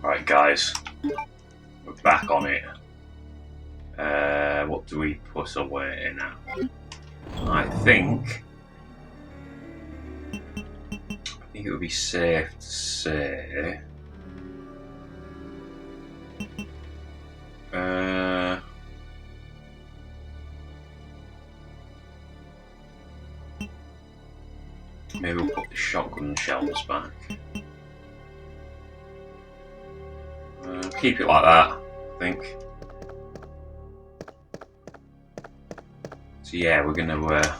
Right, guys, we're back on it. What do we put away now? I think it would be safe to say. Maybe we'll put the shotgun shells back. Keep it like that, I think. So yeah, we're gonna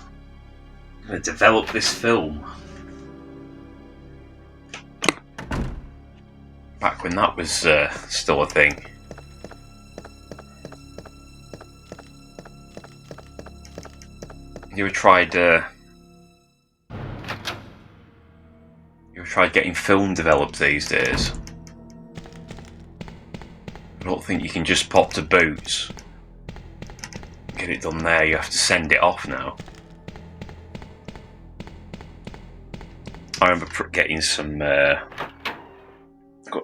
develop this film. Back when that was still a thing. You ever tried getting film developed these days? I don't think you can just pop to Boots, get it done there. You have to send it off now. I remember getting some got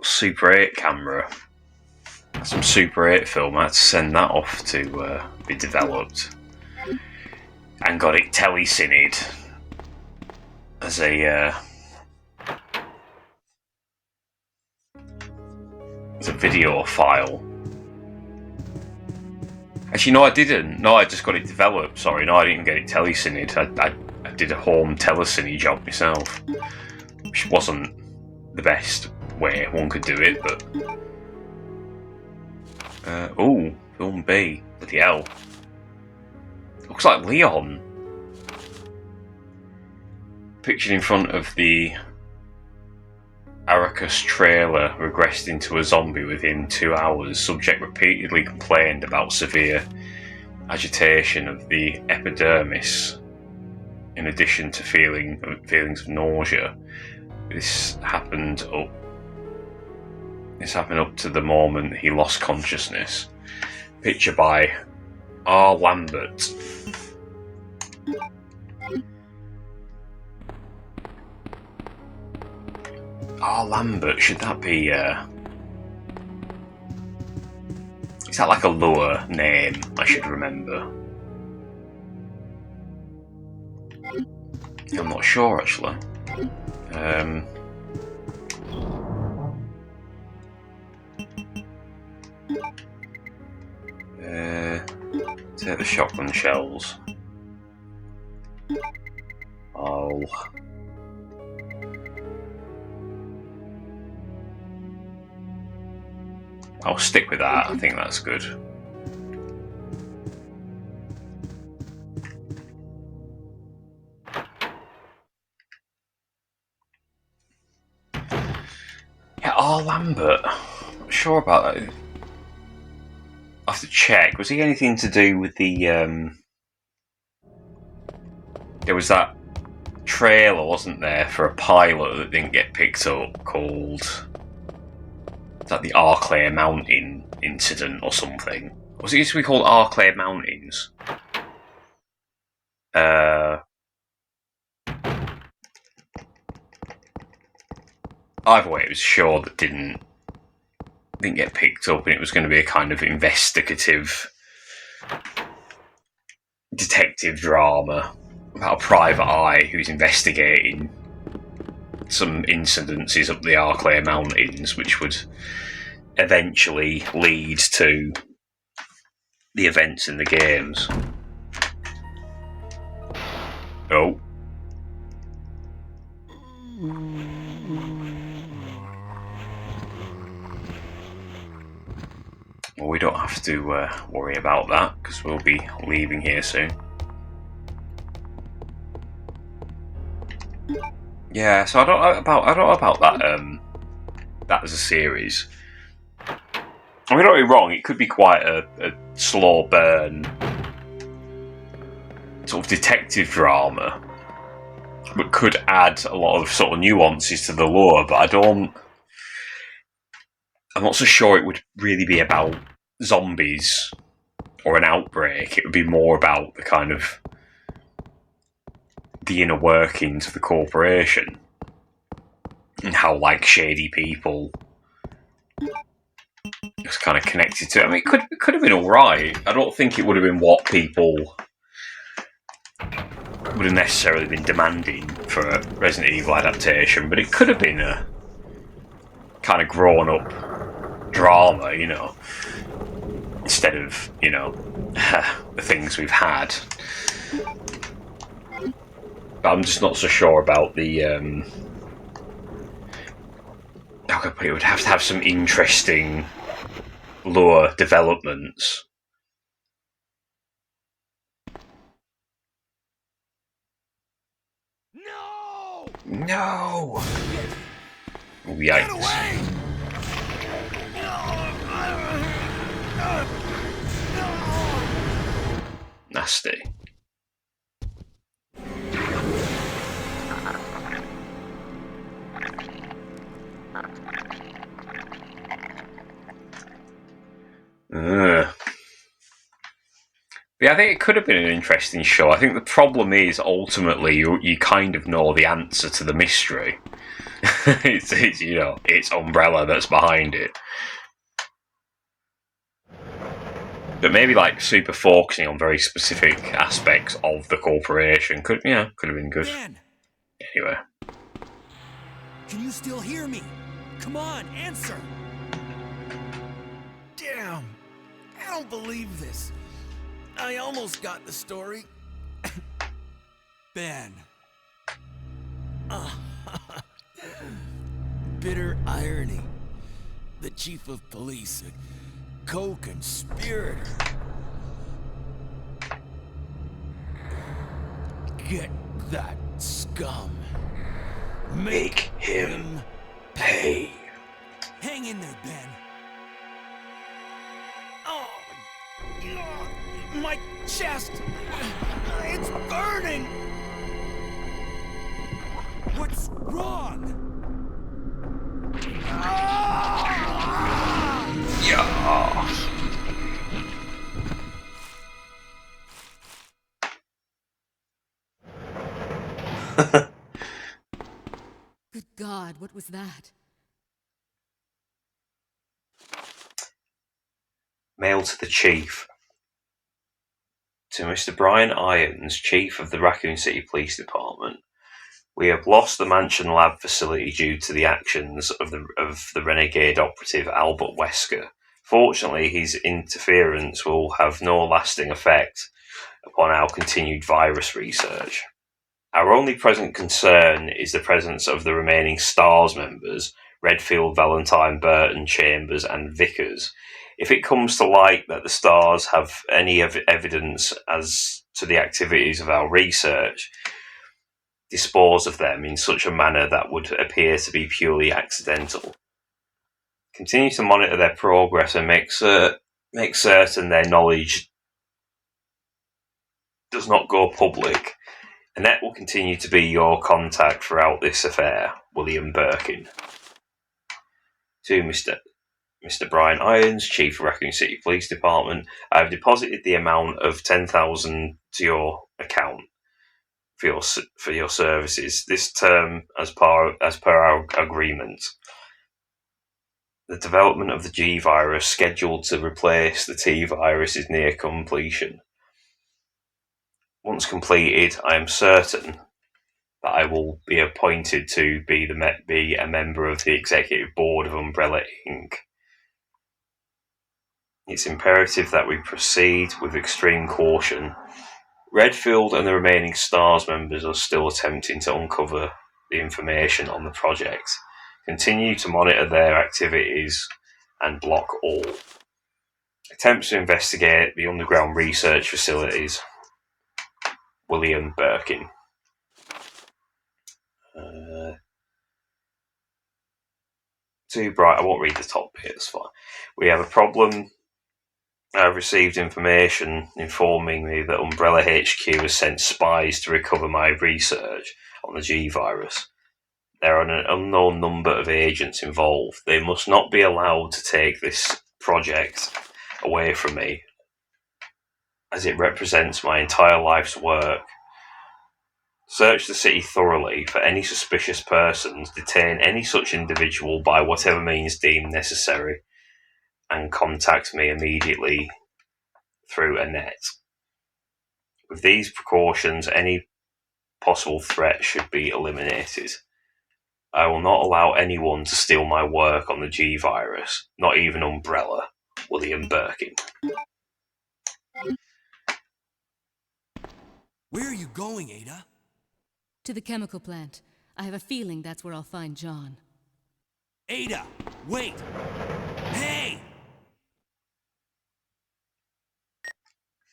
a Super 8 camera, some Super 8 film. I had to send that off to be developed, and got it telecinied as a video file. Actually, no, I didn't. No, I just got it developed. Sorry, no, I didn't get it telecinied. I did a home telecine job myself, which wasn't the best way one could do it, but oh, film B, bloody hell, looks like Leon pictured in front of the Arrakis trailer regressed into a zombie within 2 hours. Subject repeatedly complained about severe agitation of the epidermis, in addition to feelings of nausea. This happened up to the moment he lost consciousness. Picture by R. Lambert. R. Lambert, should that be is that like a lower name I should remember? I'm not sure actually. Take the shotgun shells. Oh. I'll stick with that. I think that's good. Yeah, R. Lambert. Not sure about that. I have to check. Was he anything to do with the there was that trailer, wasn't there, for a pilot that didn't get picked up called, is that the Clare Mountain incident or something? Was it used to be called Clare Mountains? Either way, it was a show that didn't get picked up, and it was going to be a kind of investigative detective drama about a private eye who's investigating some incidences up the Clare Mountains, which would eventually lead to the events in the games. Oh. Well, we don't have to worry about that because we'll be leaving here soon. Yeah, so I don't know about that. That as a series. I mean, don't get me wrong; it could be quite a slow burn sort of detective drama, but could add a lot of sort of nuances to the lore. But I'm not so sure it would really be about zombies or an outbreak. It would be more about the kind of the inner workings of the corporation and how, like, shady people It's kind of connected to it. I mean, it could have been alright. I don't think it would have been what people would have necessarily been demanding for a Resident Evil adaptation, but it could have been a kind of grown up drama, instead of, the things we've had. But I'm just not so sure about the. It would have to have some interesting lore developments. No! Oh, yikes. Nasty. Yeah, I think it could have been an interesting show. I think the problem is, ultimately, you kind of know the answer to the mystery. It's Umbrella that's behind it. But maybe super focusing on very specific aspects of the corporation could have been good. Ben, Anyway. can you still hear me? Come on, answer! Damn, I don't believe this. I almost got the story. Ben. Bitter irony. The chief of police, a co-conspirator. Get that scum. Make him pay. Hang in there, Ben. Oh, my chest. It's burning. What's wrong? Yeah. Good God, what was that? Mail to the Chief. To Mr. Brian Irons, Chief of the Raccoon City Police Department. We have lost the Mansion Lab facility due to the actions of the renegade operative Albert Wesker. Fortunately, his interference will have no lasting effect upon our continued virus research. Our only present concern is the presence of the remaining STARS members, Redfield, Valentine, Burton, Chambers, and Vickers. If it comes to light that the STARS have any evidence as to the activities of our research, dispose of them in such a manner that would appear to be purely accidental. Continue to monitor their progress and make certain their knowledge does not go public. Annette will continue to be your contact throughout this affair. William Birkin. To Mr. Brian Irons, Chief of Raccoon City Police Department, I have deposited the amount of $10,000 to your account for your services this term as per our agreement. The development of the G virus scheduled to replace the T virus is near completion. Once completed, I am certain that I will be appointed to be a member of the executive board of Umbrella Inc. It's imperative that we proceed with extreme caution. Redfield and the remaining STARS members are still attempting to uncover the information on the project. Continue to monitor their activities and block all attempts to investigate the underground research facilities. William Birkin. Too bright. I won't read the top bit. It's fine. We have a problem. I've received information informing me that Umbrella HQ has sent spies to recover my research on the G virus. There are an unknown number of agents involved. They must not be allowed to take this project away from me, as it represents my entire life's work. Search the city thoroughly for any suspicious persons, detain any such individual by whatever means deemed necessary, and contact me immediately through Annette. With these precautions, any possible threat should be eliminated. I will not allow anyone to steal my work on the G-Virus, not even Umbrella. William Birkin. Where are you going, Ada? To the chemical plant. I have a feeling that's where I'll find John. Ada, wait! Hey!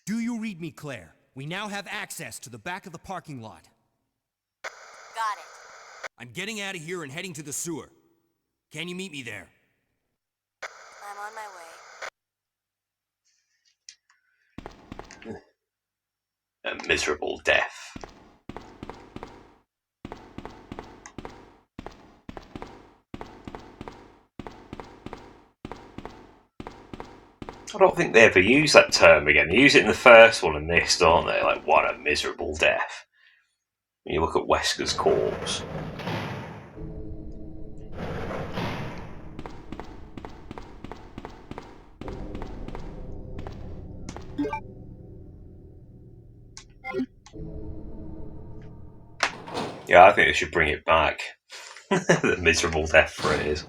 Do you read me, Claire? We now have access to the back of the parking lot. Got it. I'm getting out of here and heading to the sewer. Can you meet me there? I'm on my way. A miserable death. I don't think they ever use that term again. They use it in the first one and this, don't they? Like, what a miserable death. When you look at Wesker's corpse. Yeah, I think they should bring it back. The miserable death phrase.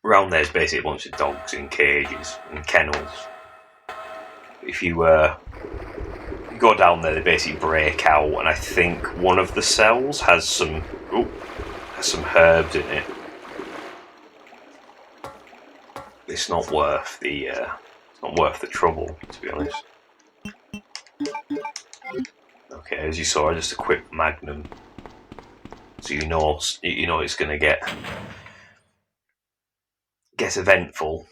Around there's basically a bunch of dogs in cages and kennels. If you go down there, they basically break out, and I think one of the cells has some herbs in it. It's not worth the trouble, to be honest. Okay, as you saw, I just equipped Magnum, so you know it's going to get eventful.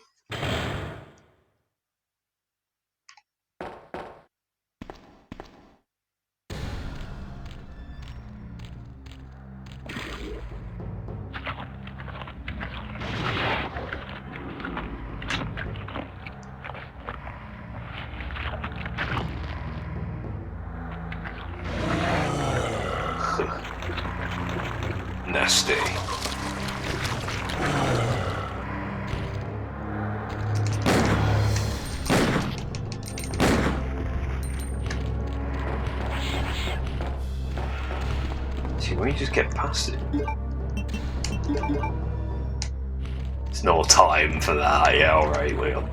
Nasty. See, when you just get past it, there's no time for that. Yeah, alright, Leon.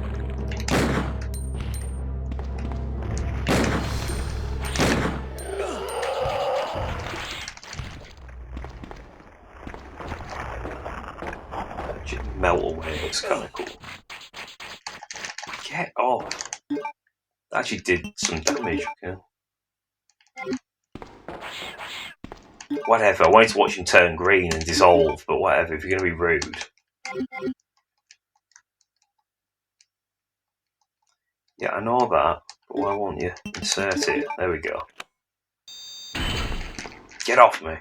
Melt away, it's kind of cool. Get off. That actually did some damage, yeah. Whatever, I wanted to watch him turn green and dissolve, but whatever, if you're going to be rude. Yeah, I know that, but why won't you insert it? There we go. Get off me.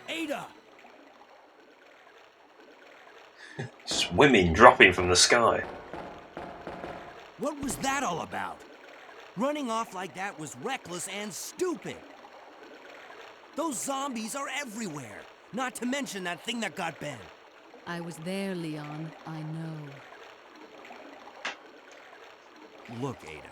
Ada! Women dropping from the sky. What was that all about? Running off like that was reckless and stupid. Those zombies are everywhere. Not to mention that thing that got Ben. I was there, Leon. I know. Look, Ada.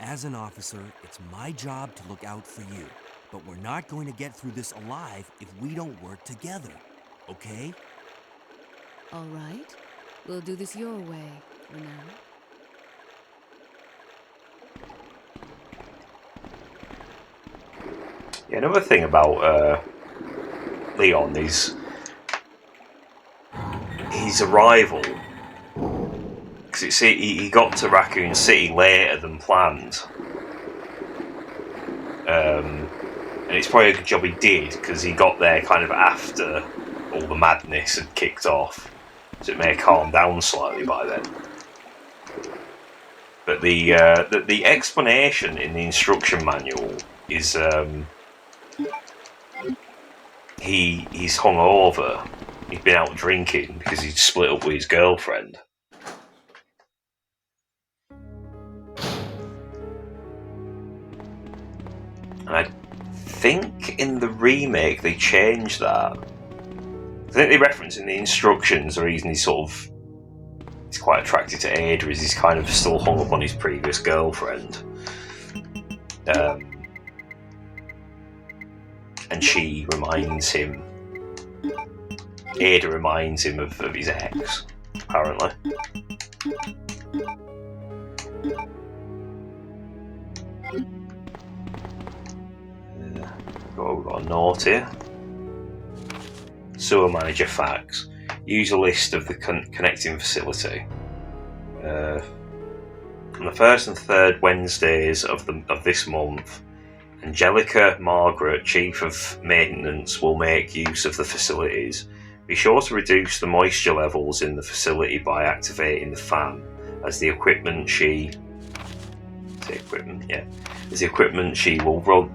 As an officer, it's my job to look out for you. But we're not going to get through this alive if we don't work together. Okay? All right. We'll do this your way for now. Yeah, another thing about Leon is his arrival. Because he got to Raccoon City later than planned. And it's probably a good job he did, because he got there kind of after all the madness had kicked off. So it may have calmed down slightly by then. But the explanation in the instruction manual is he's hungover. He's been out drinking because he'd split up with his girlfriend. And I think in the remake they changed that. I think they reference in the instructions the reason he's quite attracted to Ada is he's kind of still hung up on his previous girlfriend. And she reminds him, Ada reminds him of his ex, apparently. We've got a note here. Sewer manager facts. Use a list of the connecting facility. On the first and third Wednesdays of this month, Angelica Margaret, Chief of Maintenance, will make use of the facilities. Be sure to reduce the moisture levels in the facility by activating the fan, as the equipment she will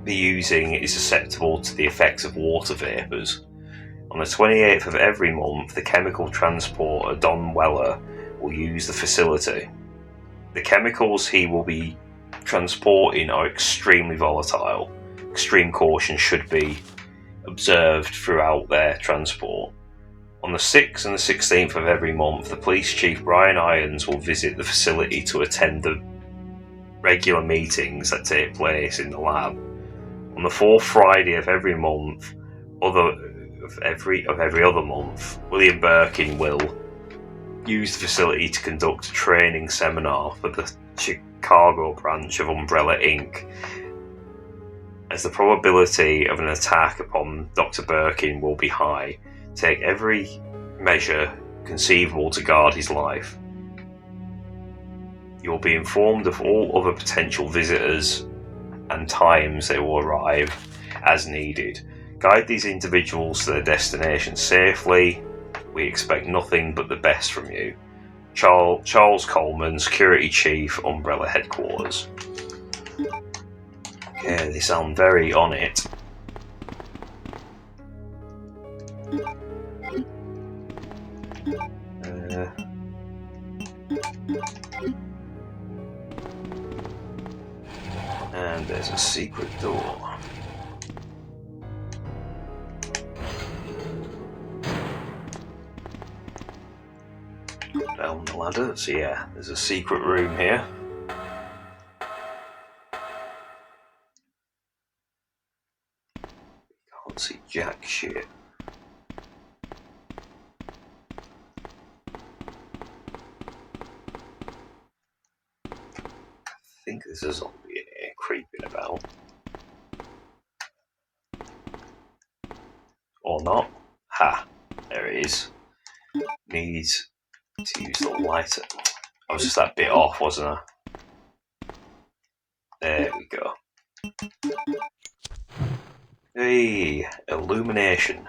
be using is susceptible to the effects of water vapours. On the 28th of every month, the chemical transporter Don Weller will use the facility. The chemicals he will be transporting are extremely volatile. Extreme caution should be observed throughout their transport. On the 6th and the 16th of every month, the police chief Brian Irons will visit the facility to attend the regular meetings that take place in the lab. On the 4th Friday of every month, every other month, William Birkin will use the facility to conduct a training seminar for the Chicago branch of Umbrella Inc. As the probability of an attack upon Dr. Birkin will be high, take every measure conceivable to guard his life. You will be informed of all other potential visitors and times they will arrive as needed. Guide these individuals to their destination safely. We expect nothing but the best from you. Charles Coleman, Security Chief, Umbrella Headquarters. Okay, they sound very on it. And there's a secret door. Down the ladder. So yeah, there's a secret room here. Can't see jack shit. I think there's a zombie in here creeping about. Or not. Ha! There it is. Needs to use the lighter. I was just that bit off, wasn't I? There we go. Hey, illumination.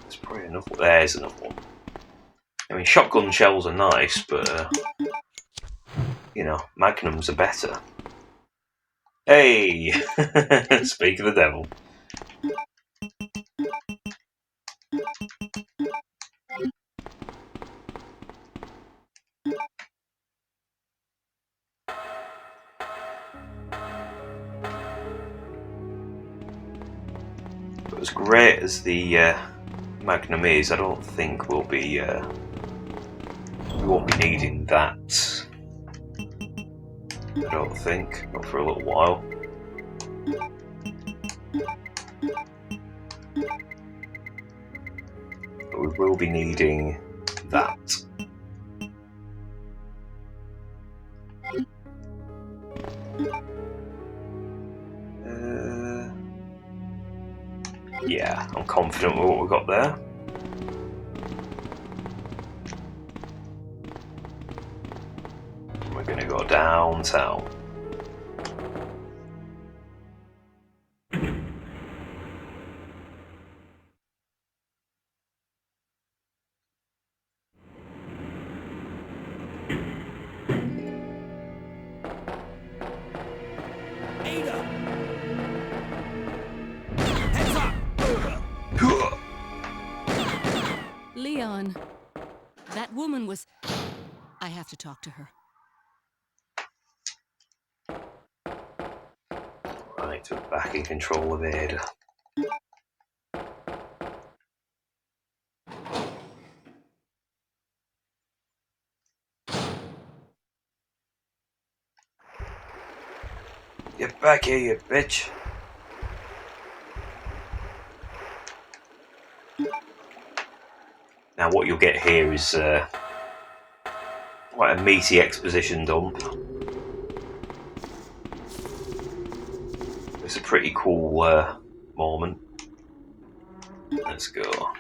There's probably enough. There's another one. I mean, shotgun shells are nice, but you know, magnums are better. Hey! Speak of the devil. But as great as the Magnum is, I don't think we won't be needing that. I don't think, not for a little while. But we will be needing that. Yeah, I'm confident with what we've got there. We're going to go downtown. Leon, that woman was... I have to talk to her. Right, we're back in control of Ada. Get back here, you bitch! Now what you'll get here is quite a meaty exposition dump. It's a pretty cool moment. Let's go.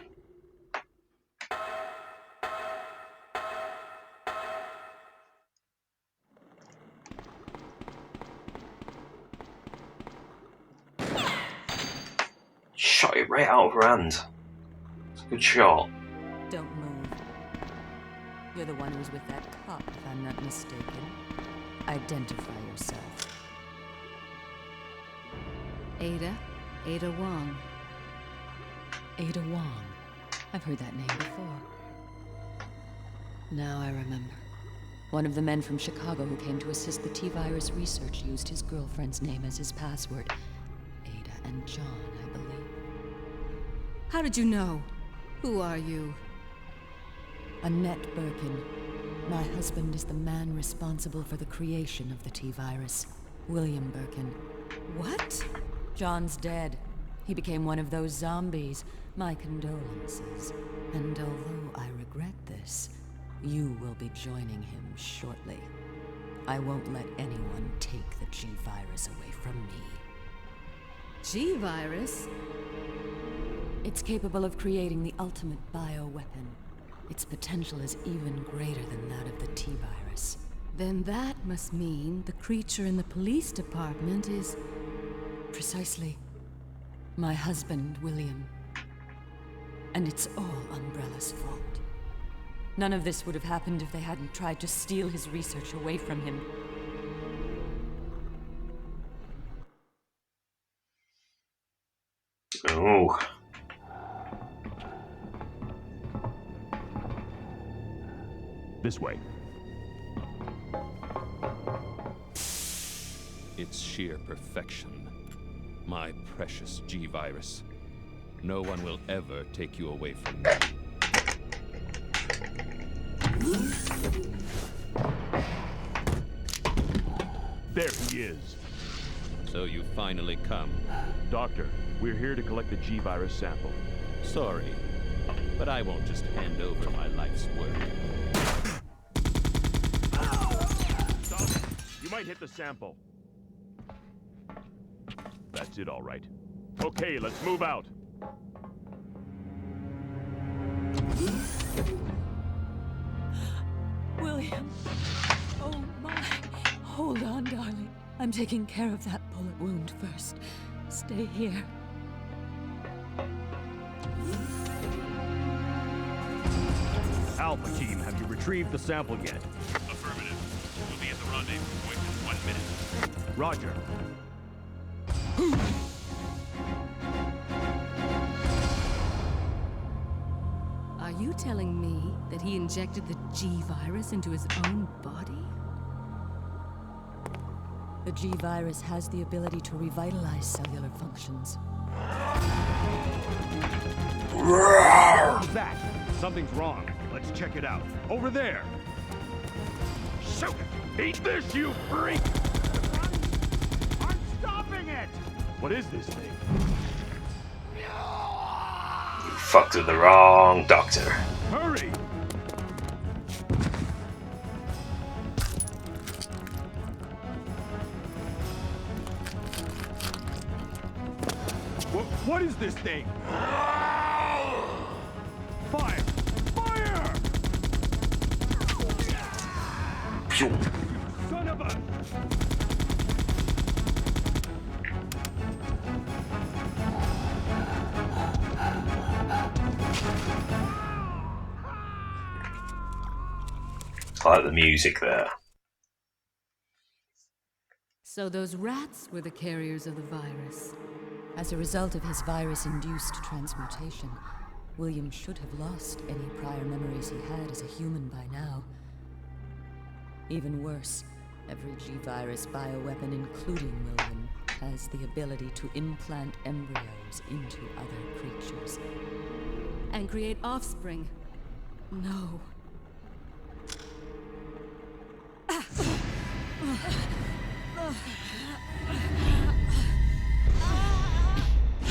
Shot it right out of her hand. It's a good shot. Don't move. You're the one who was with that cop, if I'm not mistaken. Identify yourself. Ada Wong. Ada Wong. I've heard that name before. Now I remember. One of the men from Chicago who came to assist the T-virus research used his girlfriend's name as his password. Ada and John, I believe. How did you know? Who are you? Annette Birkin. My husband is the man responsible for the creation of the T-virus. William Birkin. What? John's dead. He became one of those zombies. My condolences. And although I regret this, you will be joining him shortly. I won't let anyone take the G-virus away from me. G-virus? It's capable of creating the ultimate bioweapon. Its potential is even greater than that of the T-virus. Then that must mean the creature in the police department is... precisely my husband, William. And it's all Umbrella's fault. None of this would have happened if they hadn't tried to steal his research away from him. Oh. This way. It's sheer perfection. My precious G-virus. No one will ever take you away from me. There he is. So you finally come. Doctor, we're here to collect the G-virus sample. Sorry, but I won't just hand over my life's work. Stop it! You might hit the sample. That's it, all right. Okay, let's move out. William. Oh my. Hold on, darling. I'm taking care of that bullet wound first. Stay here. Alpha team, have you retrieved the sample yet? Affirmative. We'll be at the rendezvous point in 1 minute. Roger. Are you telling me that he injected the G-virus into his own body? The G-virus has the ability to revitalize cellular functions. What's that? Something's wrong. Let's check it out. Over there. Shoot it! Eat this, you freak! I'm stopping it! What is this thing? You fucked with the wrong doctor. Hurry! What is this thing? Fire! Fire! Pew. Son of a... I like the music there. So those rats were the carriers of the virus. As a result of his virus-induced transmutation, William should have lost any prior memories he had as a human by now. Even worse, every G-Virus bioweapon, including William, has the ability to implant embryos into other creatures. And create offspring. No.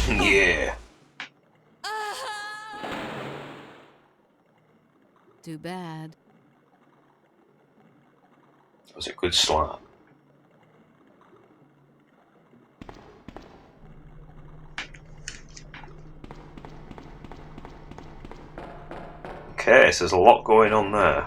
Yeah. Too bad. That was a good slap. Okay, so there's a lot going on there.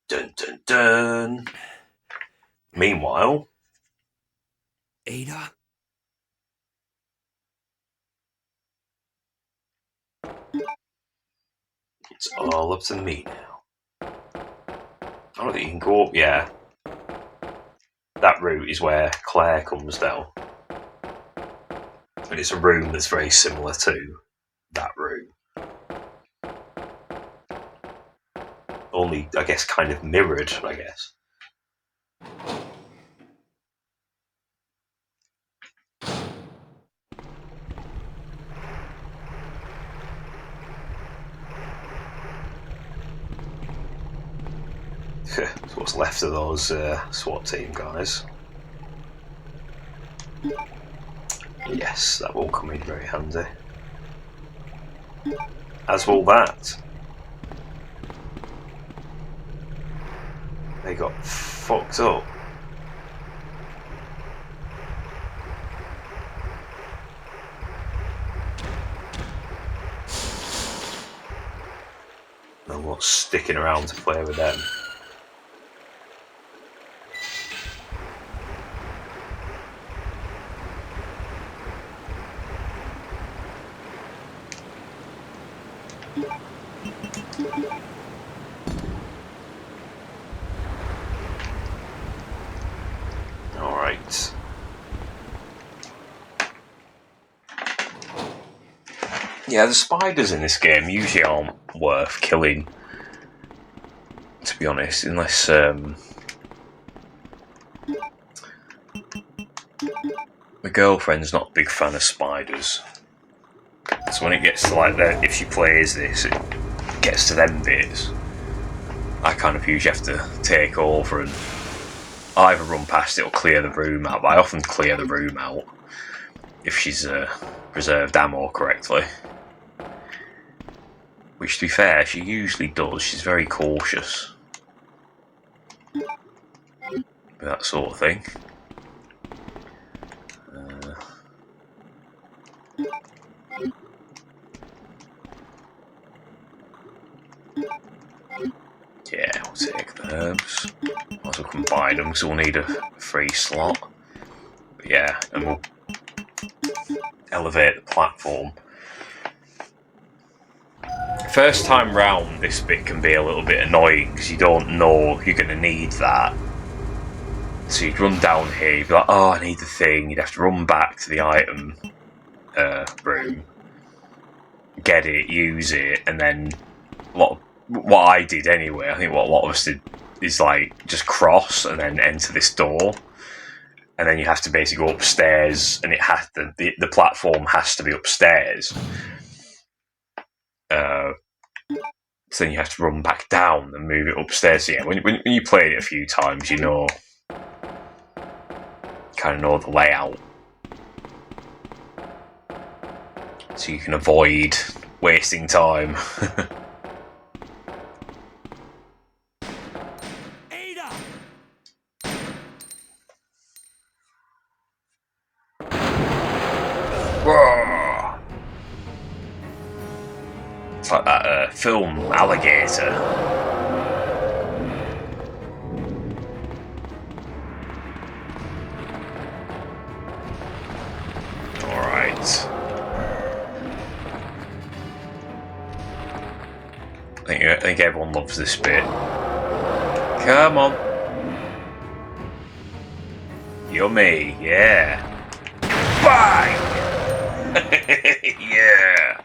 Dun dun dun. Meanwhile, Ada? it's all up to me now. I don't think you can go up. Yeah, that route is where Claire comes down, and it's a room that's very similar to that room. Only, I guess, kind of mirrored, I guess. That's what's left of those SWAT team guys. Yes, that will come in very handy. As will that. They got fucked up. No more sticking around to play with them. Alright. Yeah, the spiders in this game usually aren't worth killing, to be honest, unless my girlfriend's not a big fan of spiders. So when it gets to like that, if she plays this, it gets to them bits, I kind of usually have to take over and either run past it or clear the room out. But I often clear the room out if she's preserved ammo correctly. Which, to be fair, she usually does. She's very cautious with that sort of thing. Yeah, we'll take the herbs. Might as well combine them because we'll need a free slot. But yeah, and we'll elevate the platform. First time round, this bit can be a little bit annoying because you don't know you're going to need that. So you'd run down here, you'd be like, oh, I need the thing. You'd have to run back to the item room, get it, use it, and then what I did anyway, I think what a lot of us did is like just cross and then enter this door, and then you have to basically go upstairs, and it has to, the platform has to be upstairs. So then you have to run back down and move it upstairs. So yeah, when you played it a few times, you know, kind of know the layout, so you can avoid wasting time. Ada! It's like that film Alligator. I think everyone loves this bit. Come on. Yummy, yeah. Bang! Yeah.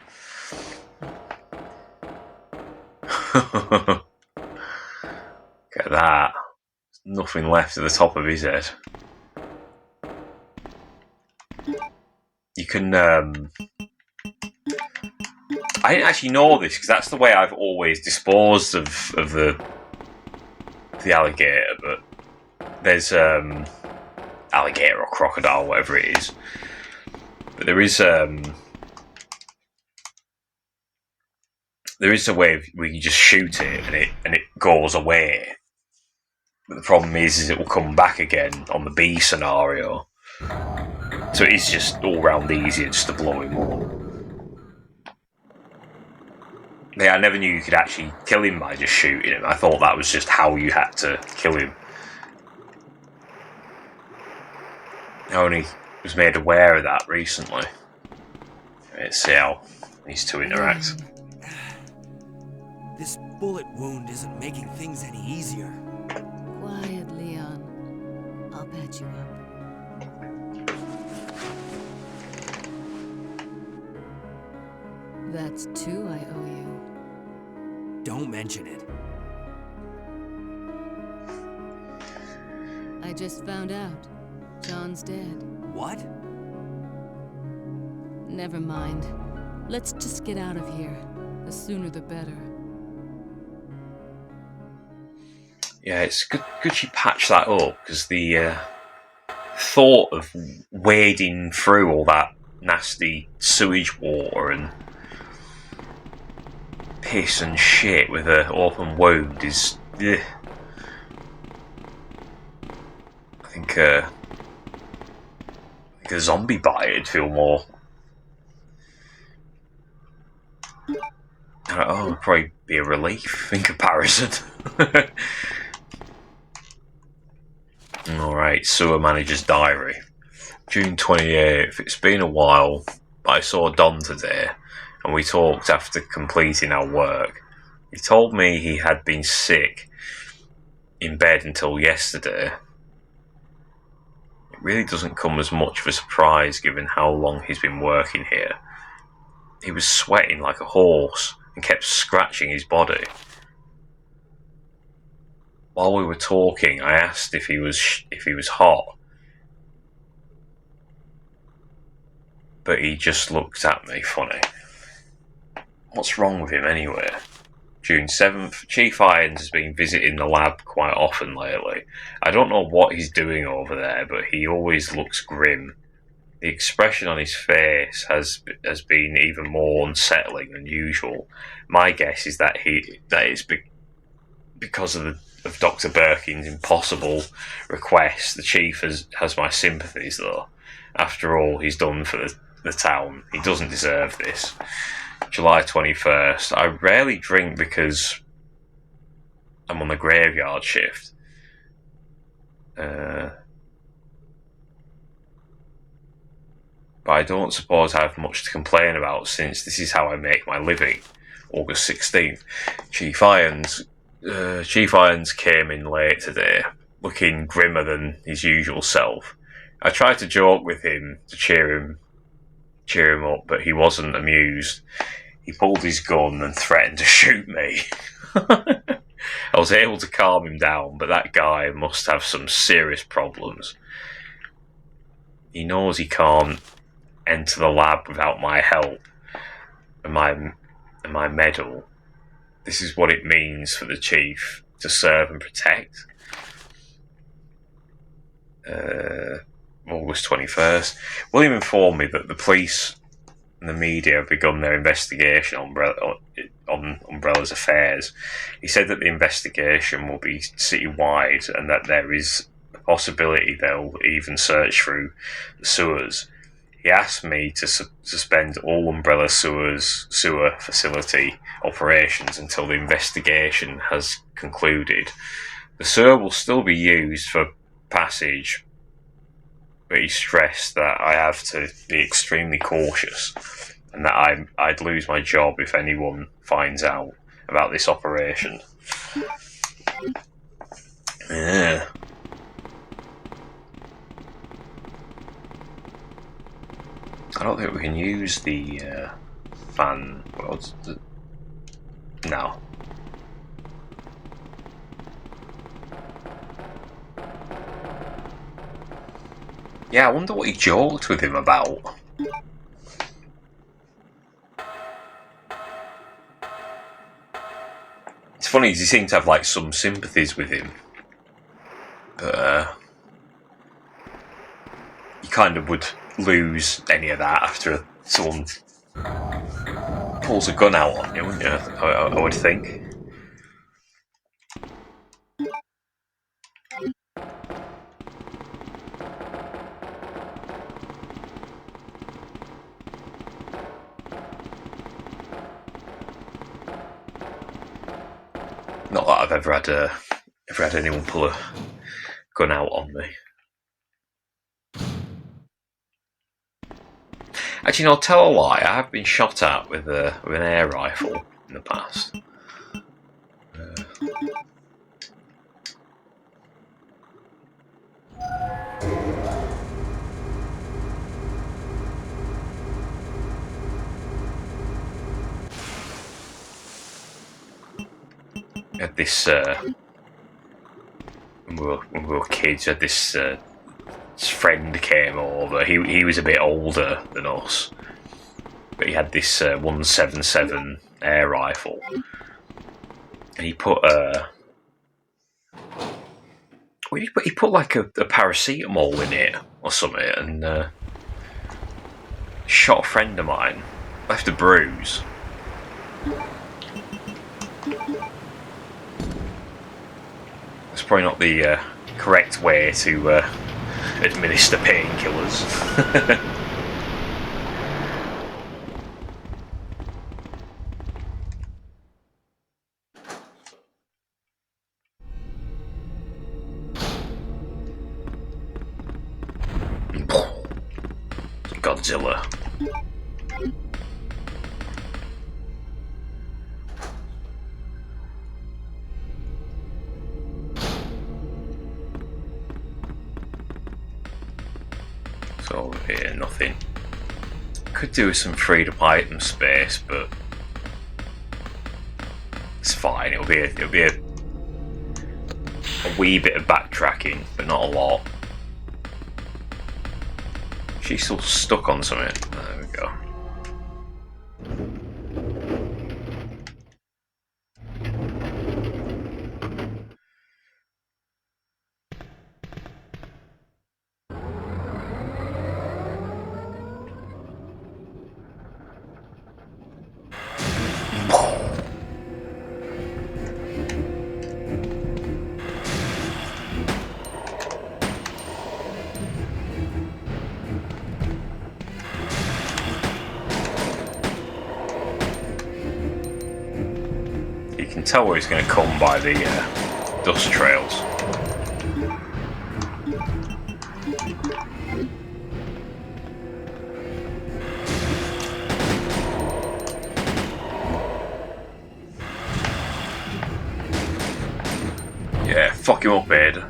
Look at that. There's nothing left at the top of his head. You can, I didn't actually know this because that's the way I've always disposed of the alligator, but there's alligator or crocodile, whatever it is. But there is a way where you just shoot it and it goes away. But the problem is it will come back again on the B scenario. So it is just all round easier just to blow him up. Yeah, I never knew you could actually kill him by just shooting him. I thought that was just how you had to kill him. I only was made aware of that recently. Let's see how these two interact. This bullet wound isn't making things any easier. Quiet, Leon. I'll patch you up. That's 2 I owe you. Don't mention it. I just found out. John's dead. What? Never mind. Let's just get out of here. The sooner the better. Yeah, it's good she patched that up, because the thought of wading through all that nasty sewage water and piss and shit with an open wound is... Ugh. I think a zombie bite would feel more... I don't know, it'd probably be a relief in comparison. Alright, Sewer Manager's Diary. June 28th. It's been a while, but I saw Don today, and we talked after completing our work. He told me he had been sick in bed until yesterday. It really doesn't come as much of a surprise given how long he's been working here. He was sweating like a horse and kept scratching his body. While we were talking, I asked if he was hot, but he just looked at me funny. What's wrong with him anyway? June 7th. Chief Irons has been visiting the lab quite often lately. I don't know what he's doing over there, but he always looks grim. The expression on his face has been even more unsettling than usual. My guess is that it's because of Dr. Birkin's impossible request. The chief has my sympathies, though. After all he's done for the town, he doesn't deserve this. July 21st. I rarely drink because I'm on the graveyard shift. But I don't suppose I have much to complain about since this is how I make my living. August 16th. Chief Irons came in late today, looking grimmer than his usual self. I tried to joke with him to cheer him up, but he wasn't amused. He pulled his gun and threatened to shoot me. I was able to calm him down, but that guy must have some serious problems. He knows he can't enter the lab without my help and my medal. This is what it means for the chief to serve and protect. August 21st. William informed me that the police and the media have begun their investigation on Umbrella's affairs. He said that the investigation will be citywide and that there is a possibility they'll even search through the sewers. He asked me to suspend all Umbrella sewer facility operations until the investigation has concluded. The sewer will still be used for passage, but he stressed that I have to be extremely cautious and that I'd lose my job if anyone finds out. about this operation. Yeah. I don't think we can use the fan. No. Yeah, I wonder what he joked with him about. It's funny, he seemed to have like some sympathies with him, but you kind of would lose any of that after someone pulls a gun out on you, wouldn't you? I would think. Not that I've ever had anyone pull a gun out on me. Actually, no, tell a lie. I have been shot at with an air rifle in the past. Had this when we were kids. Had this his friend came over. He was a bit older than us, but he had this 177 air rifle, and he put he put like a paracetamol in it or something, and shot a friend of mine. Left a bruise. It's probably not the correct way to administer painkillers. Godzilla. So over here, nothing. Could do with some freedom item space, but it's fine. It'll be a wee bit of backtracking, but not a lot. She's still stuck on something. There we go. You can tell where he's going to come by the dust trails. Yeah, fuck him up, Ed.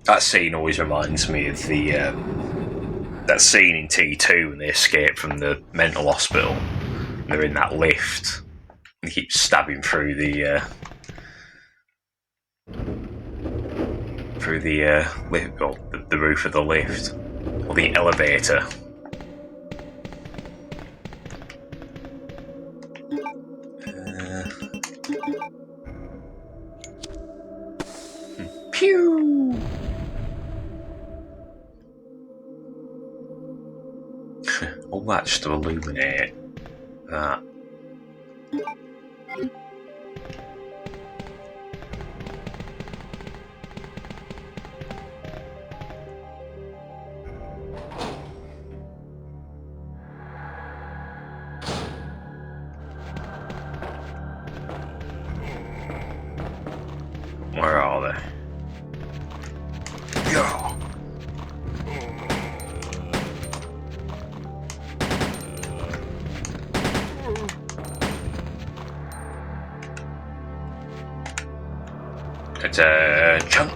That scene always reminds me of the that scene in T2 when they escape from the mental hospital. They're in that lift. They keep stabbing through the lift, or the roof of the lift, or the elevator. Pew! All that just to illuminate that. Where are they? Yeah. Attention!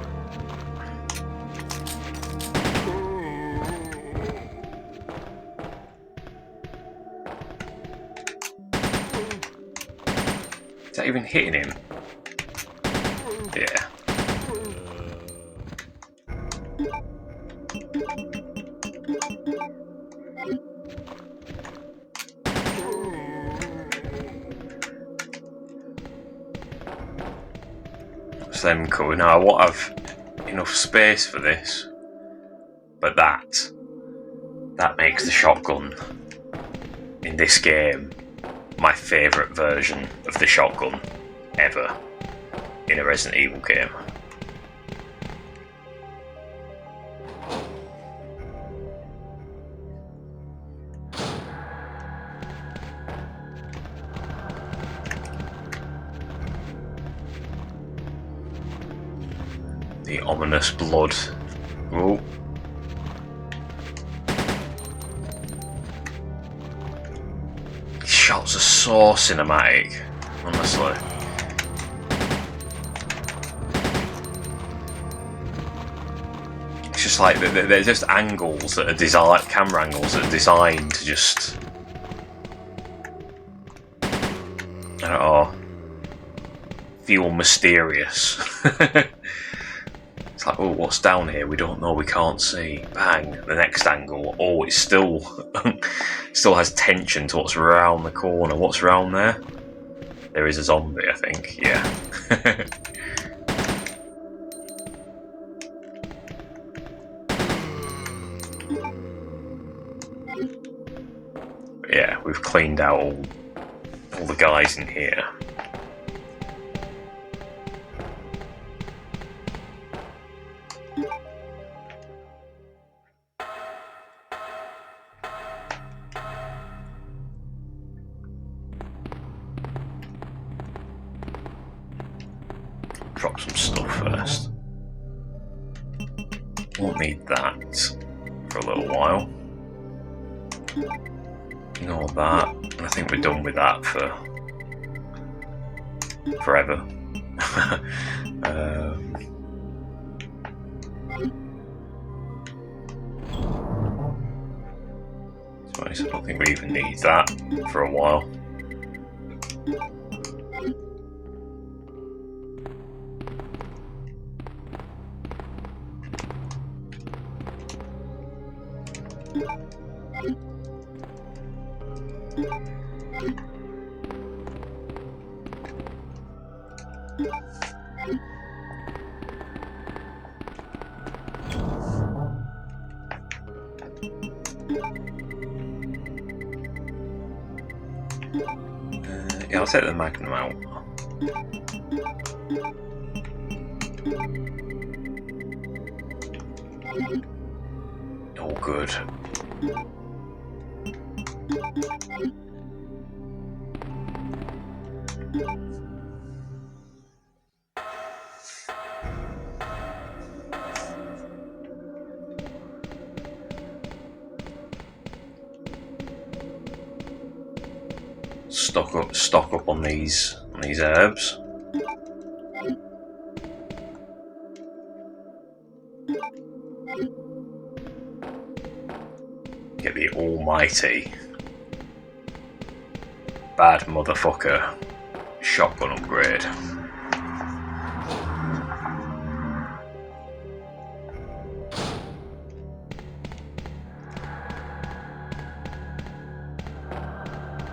Is that even hitting him? Yeah. So them cool. Now I won't have enough space for this, but that makes the shotgun in this game my favourite version of the shotgun ever in a Resident Evil game. The ominous blood. Ooh. These shots are so cinematic, honestly. It's just like they're just angles that are designed, camera angles that are designed to just, I don't know, feel mysterious. It's like, oh, what's down here? We don't know, we can't see. Bang, the next angle. Oh, it's still still has tension to what's around the corner. What's around there? There is a zombie, I think. Yeah. Yeah, we've cleaned out all the guys in here. Drop some stuff first. Won't need that for a little while. Ignore that. And I think we're done with that for forever. I don't think we even need that for a while. Yeah, I'll take the Magnum out. Oh, good. Stock up on these herbs. Get the almighty bad motherfucker shotgun upgrade.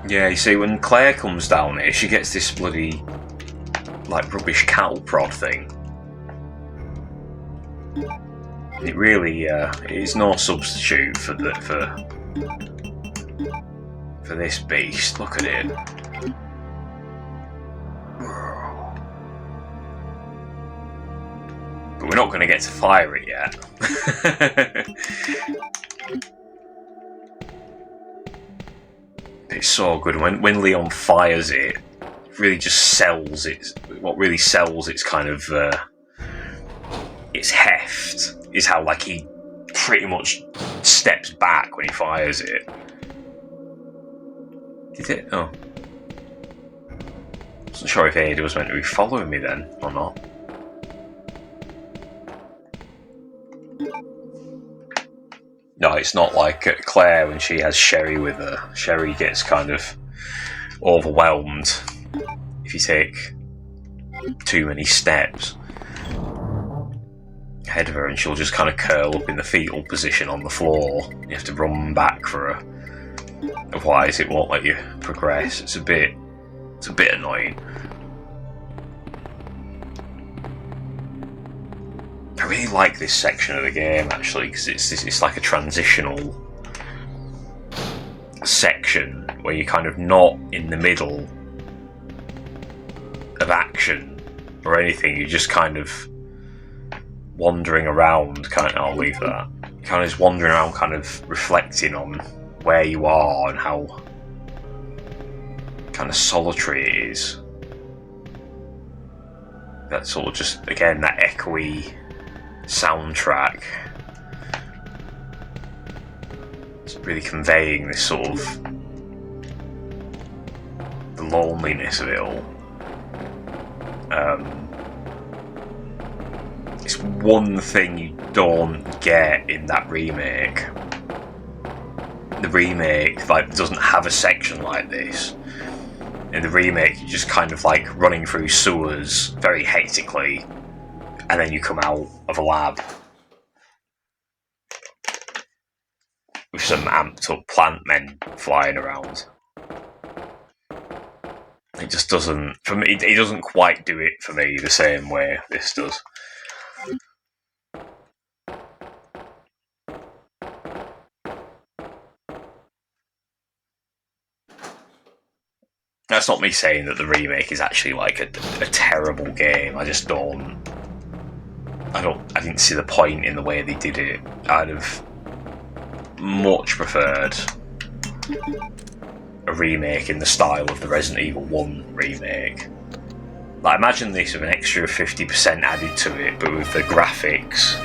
Yeah, you see, when Claire comes down here, she gets this bloody, like, rubbish cattle prod thing. It really is no substitute for this beast. Look at it. But we're not going to get to fire it yet. It's so good when Leon fires it. It really just sells it. What really sells its kind of its heft is how, like, he pretty much steps back when he fires it. Did it? Oh. Wasn't sure if Ada was meant to be following me then or not. No, it's not like Claire when she has Sherry with her. Sherry gets kind of overwhelmed if you take too many steps ahead of her, and she'll just kind of curl up in the fetal position on the floor. You have to run back for her, otherwise it won't let you progress. It's a bit annoying. I really like this section of the game actually, because it's like a transitional section where you're kind of not in the middle of action or anything. You're just kind of wandering around. I'll leave that. You're kind of just wandering around, kind of reflecting on where you are and how kind of solitary it is. That sort of just, again, that echoey soundtrack. It's really conveying this sort of the loneliness of it all. It's one thing you don't get in that remake. The remake doesn't have a section like this. In the remake, you're just kind of like running through sewers very hectically, and then you come out of a lab with some amped up plant men flying around. It just doesn't, for me, it doesn't quite do it for me the same way this does. That's not me saying that the remake is actually like a terrible game. I just don't. I didn't see the point in the way they did it. I'd have much preferred a remake in the style of the Resident Evil 1 remake. Like, imagine this with an extra 50% added to it, but with the graphics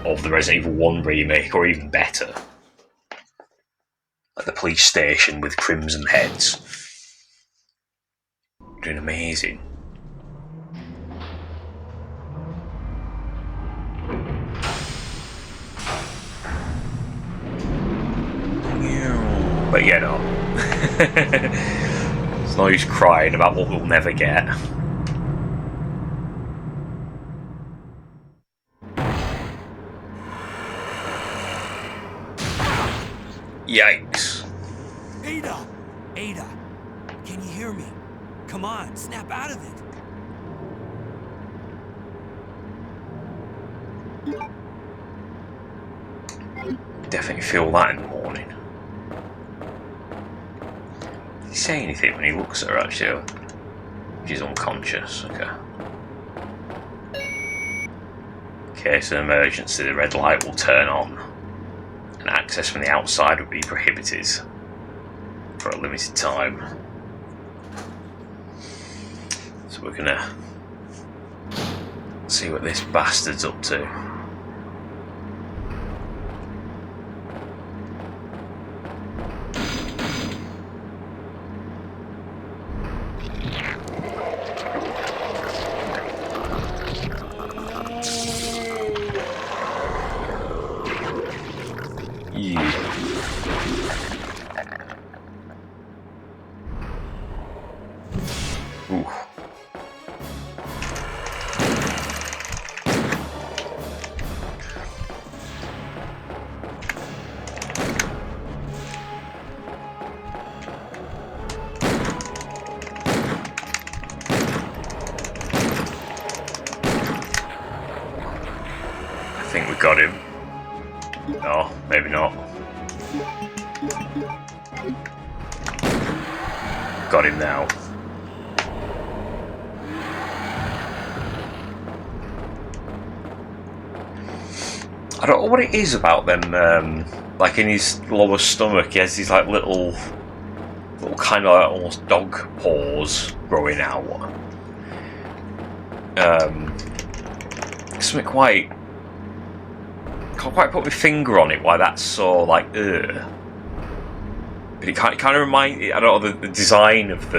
of the Resident Evil 1 remake, or even better. Like the police station with crimson heads. Doing amazing. But yeah, no. It's no use crying about what we'll never get. Yikes. Ada! Ada! Can you hear me? Come on, snap out of it! Definitely feel that in the morning. Did he say anything when he looks at her actually? She's unconscious, okay. In case of emergency, the red light will turn on, and access from the outside will be prohibited for a limited time. So we're gonna see what this bastard's up to. I think we got him. No, maybe not. Got him now. I don't know what it is about them, like in his lower stomach he has these like little kind of like almost dog paws growing out. Something can't quite put my finger on it why that's so like but it kind of reminds, I don't know, the design of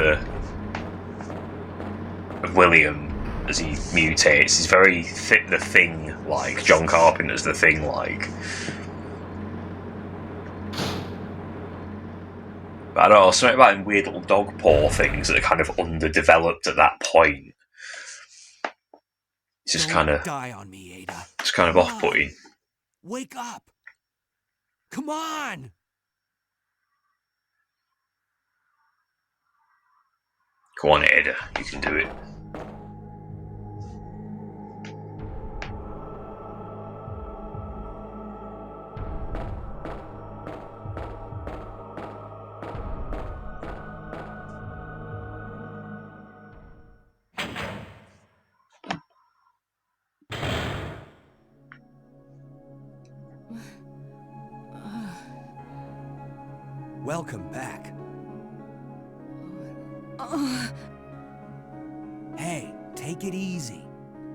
William as he mutates. He's very The Thing-like. John Carpenter's The Thing-like. But I don't know, something about weird little dog paw things that are kind of underdeveloped at that point. It's just kind of die on me, Ada. It's kind of off-putting. Wake up! Come on! Go on, Ada, you can do it. Welcome back. Hey, take it easy.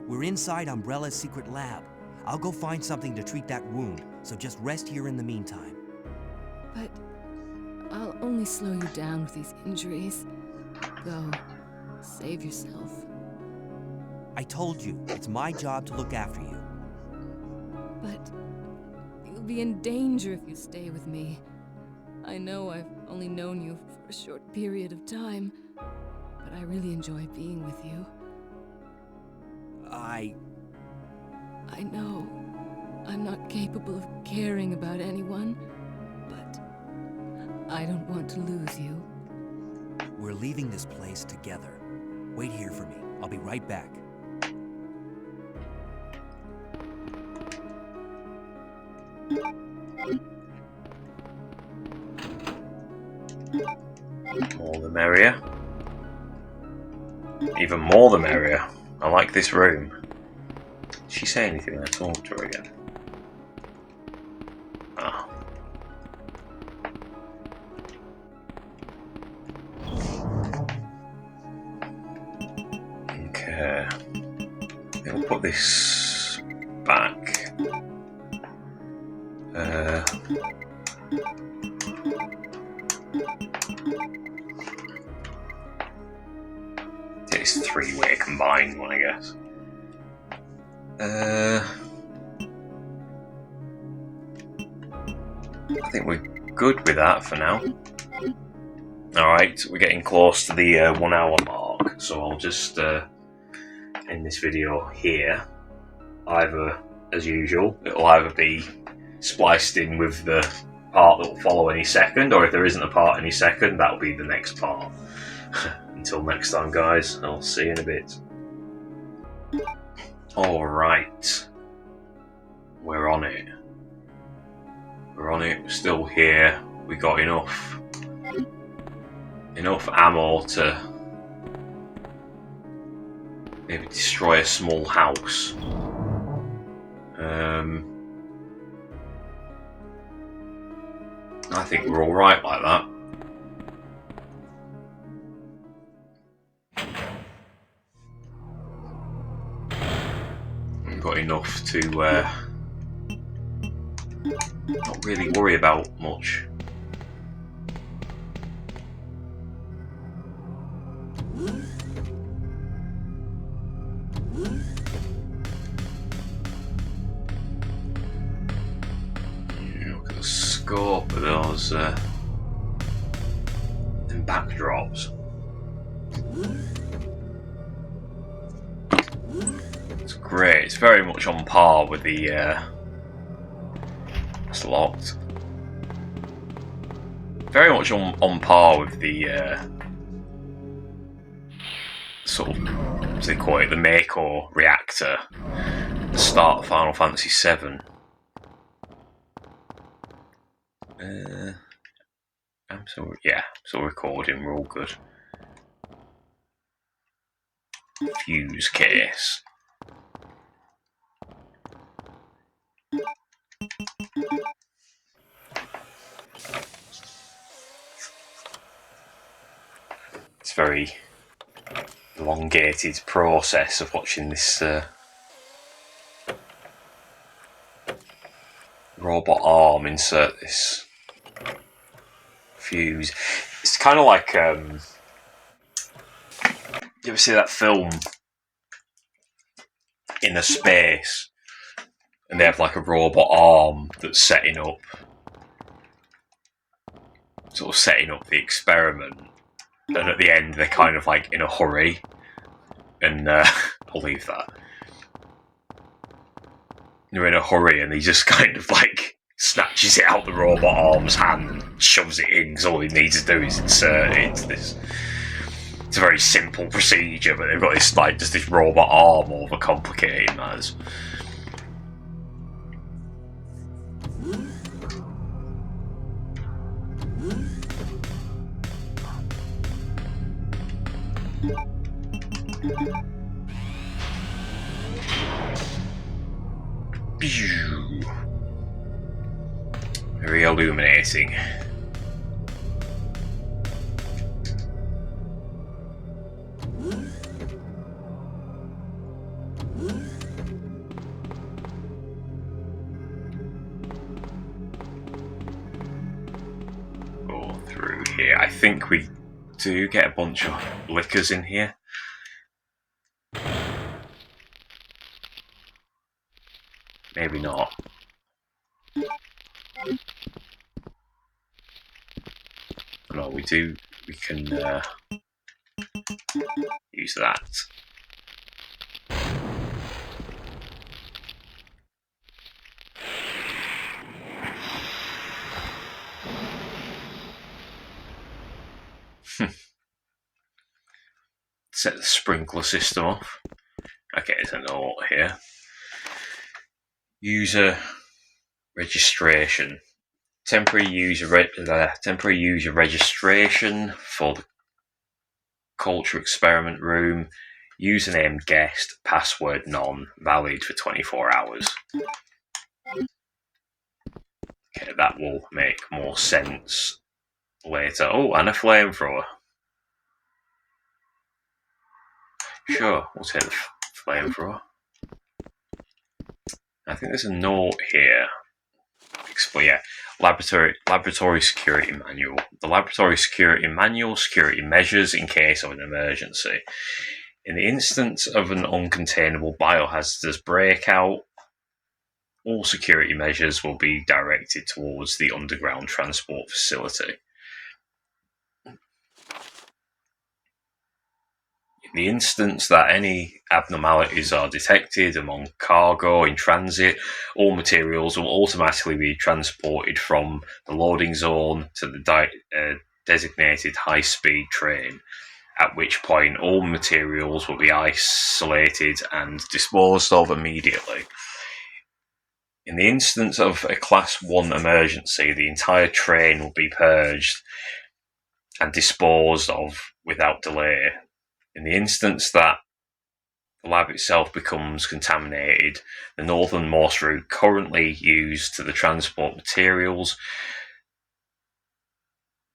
We're inside Umbrella's secret lab. I'll go find something to treat that wound, so just rest here in the meantime. But I'll only slow you down with these injuries. Go. Save yourself. I told you, it's my job to look after you. But you'll be in danger if you stay with me. I know I've only known you for a short period of time, but I really enjoy being with you. I know I'm not capable of caring about anyone, but I don't want to lose you. We're leaving this place together. Wait here for me. I'll be right back. More the merrier. Even more the merrier. I like this room. Did she say anything when I talked to her again? Ah. Okay. We'll put this back. It's a three-way combined one, I guess. I think we're good with that for now. Alright, we're getting close to the 1 hour mark, so I'll just end this video here. Either, as usual, it'll either be spliced in with the part that will follow any second, or if there isn't a part any second, that'll be the next part. Until next time, guys, I'll see you in a bit. Alright. We're on it. We're on it, we're still here. We got enough ammo to maybe destroy a small house. I think we're alright like that. We've got enough to not really worry about much. Look at the scope of those them backdrops. It's great. It's very much on par with the. It's locked. Very much on par with the sort of, what's they call it, the Mako reactor, the start of Final Fantasy VII. I'm still recording. We're all good. Fuse case. It's very elongated process of watching this robot arm insert this fuse. It's kind of like you ever see that film in a space, and they have like a robot arm that's setting up the experiment, and at the end they're kind of like in a hurry, and I'll leave that. They're in a hurry, and he just kind of like snatches it out the robot arm's hand and shoves it in, because all he needs to do is insert it into this. It's a very simple procedure, but they've got this like just this robot arm overcomplicating matters. Very illuminating. Go through here. I think we do get a bunch of liquors in here. Maybe not. No, we do. We can use that. Set the sprinkler system off. Okay, there's a note here. User registration. Temporary user registration for the culture experiment room. Username guest, password none, valid for 24 hours. Okay, that will make more sense later. Oh, and a flamethrower. Sure, we'll take the flamethrower. I think there's a note here. Yeah, laboratory security manual. The laboratory security manual, security measures in case of an emergency. In the instance of an uncontainable biohazardous breakout, all security measures will be directed towards the underground transport facility. In the instance that any abnormalities are detected among cargo in transit, all materials will automatically be transported from the loading zone to the designated high-speed train, at which point all materials will be isolated and disposed of immediately. In the instance of a Class 1 emergency, the entire train will be purged and disposed of without delay. In the instance that the lab itself becomes contaminated, the northernmost route currently used to the transport materials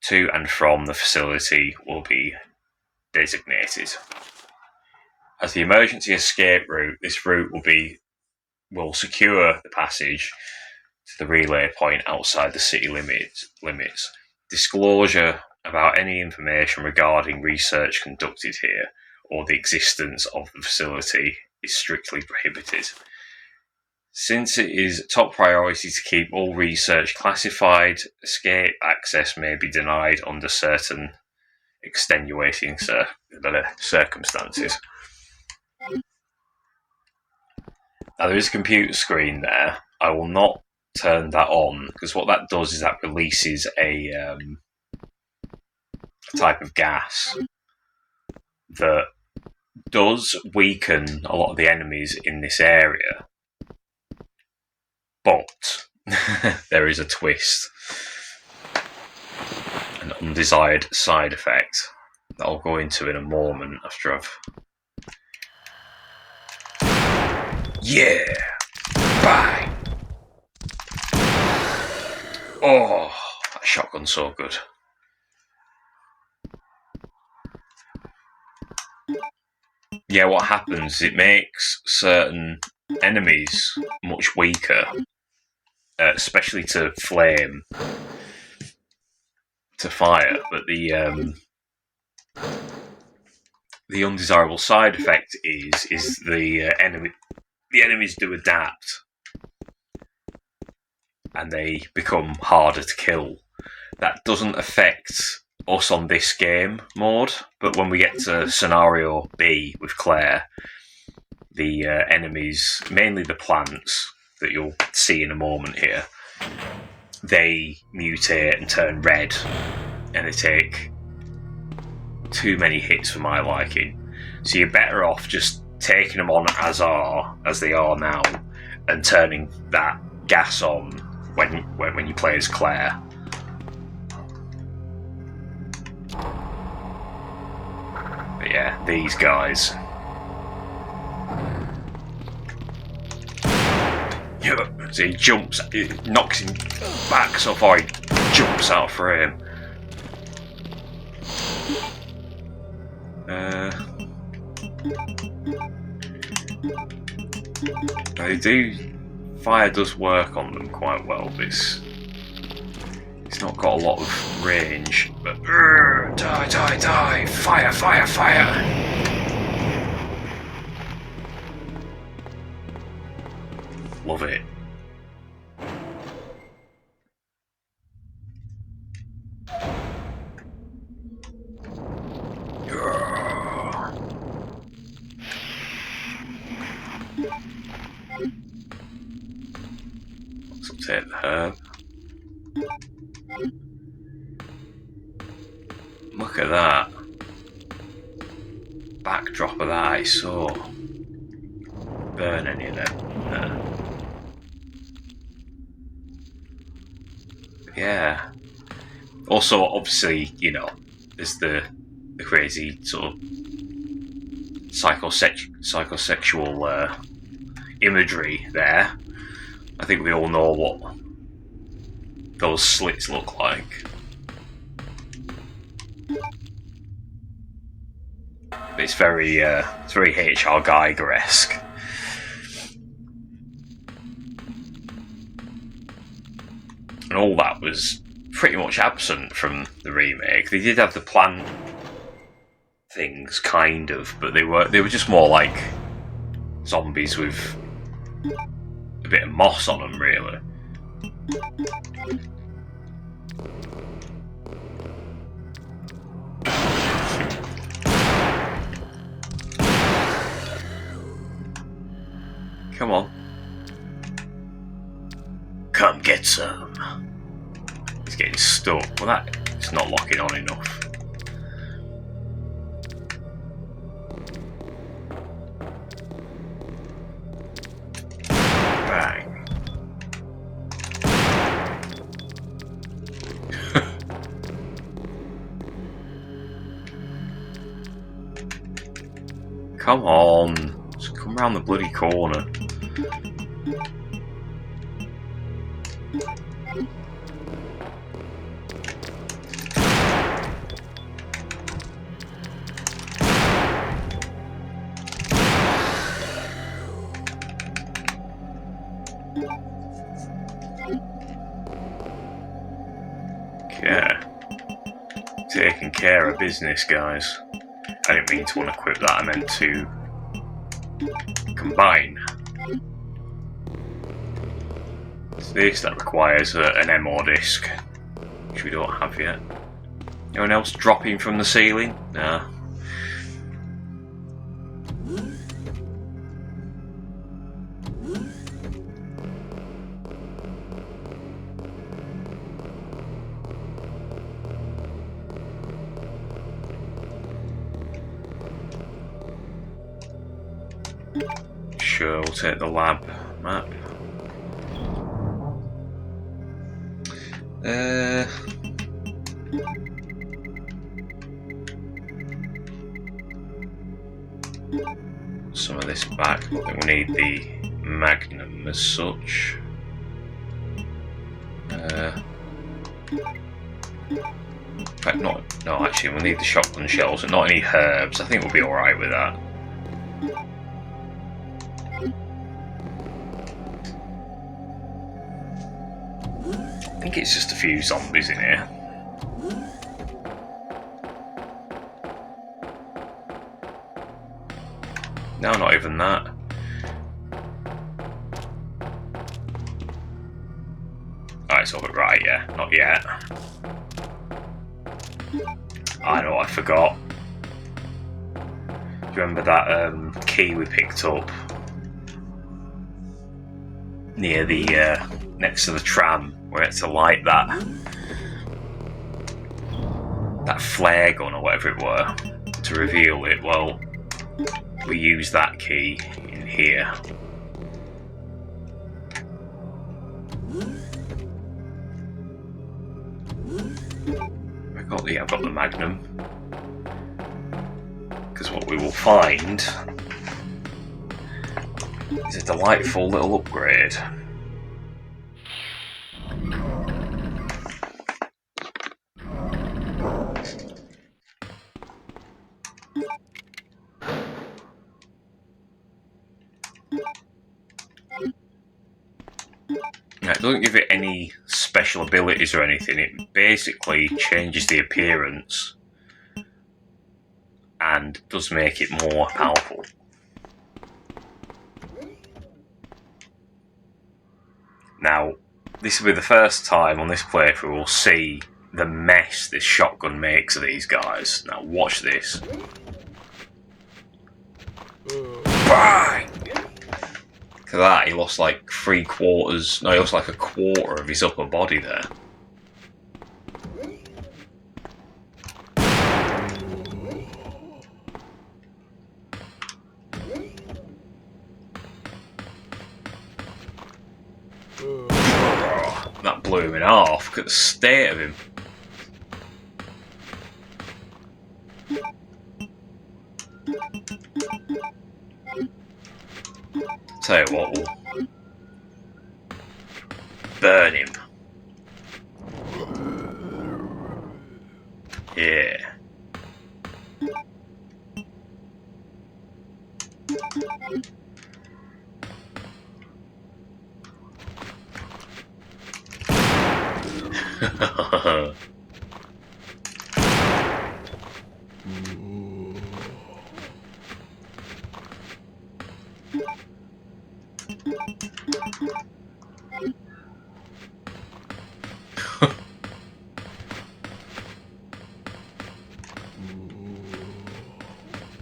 to and from the facility will be designated. As the emergency escape route, this route will secure the passage to the relay point outside the city limits. Disclosure about any information regarding research conducted here or the existence of the facility is strictly prohibited. Since it is top priority to keep all research classified, escape access may be denied under certain extenuating circumstances. Now there is a computer screen there. I will not turn that on because what that does is that releases a type of gas that does weaken a lot of the enemies in this area, but there is a twist, an undesired side effect that I'll go into in a moment after I've... Yeah! Bye! Oh, that shotgun's so good. Yeah, what happens, it makes certain enemies much weaker, especially to flame, to fire, but the undesirable side effect is the the enemies do adapt, and they become harder to kill. That doesn't affect us on this game mode, but when we get to scenario B with Claire, the enemies, mainly the plants that you'll see in a moment here, they mutate and turn red, and they take too many hits for my liking. So you're better off just taking them on as they are now, and turning that gas on when you play as Claire. But yeah, these guys. Yeah, so he jumps, it knocks him back so far he jumps out of frame. Fire does work on them quite well. It's not got a lot of range, but die! Fire! Love it. Let's take the herb. Look at that. Backdrop of that, I saw. Burn any of them. No. Yeah. Also, obviously, you know, there's the crazy sort of psychosexual imagery there. I think we all know what those slits look like. But it's very H.R. Geiger-esque. And all that was pretty much absent from the remake. They did have the plant things, kind of, but they were just more like zombies with a bit of moss on them, really. Come on. Come get some. He's getting stuck. Well, it's not locking on enough. Bang. Come on. Just come round the bloody corner. Yeah. Taking care of business, guys. I didn't mean to unequip that, I meant to combine. It's this that requires an MO disc, which we don't have yet. Anyone else dropping from the ceiling? Nah. Sure, we'll take the lab map. Some of this back. I think we need the Magnum as such. In fact, no, actually, we'll need the shotgun shells and not any herbs. I think we'll be alright with that. I think it's just a few zombies in here. No, not even that. Right, so right, yeah, not yet. I know, I forgot. Do you remember that key we picked up near the next to the tram, where it's to light that flare gun or whatever it were to reveal it? Well, we use that key in here. I've got the Magnum. Because what we will find is a delightful little upgrade. Now, it doesn't give it any special abilities or anything. It basically changes the appearance and does make it more powerful. Now, this will be the first time on this playthrough we'll see the mess this shotgun makes of these guys. Now, watch this. Bang! Look at that, he lost like 3/4. No, he lost like 1/4 of his upper body there. That blew him in half. Look at the state of him. Tell you what, we'll burn him. Yeah.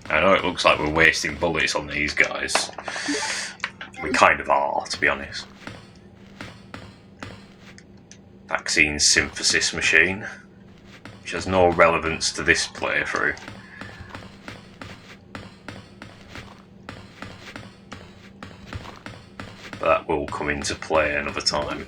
I know it looks like we're wasting bullets on these guys. We kind of are, to be honest. Vaccine synthesis machine, which has no relevance to this playthrough. But that will come into play another time.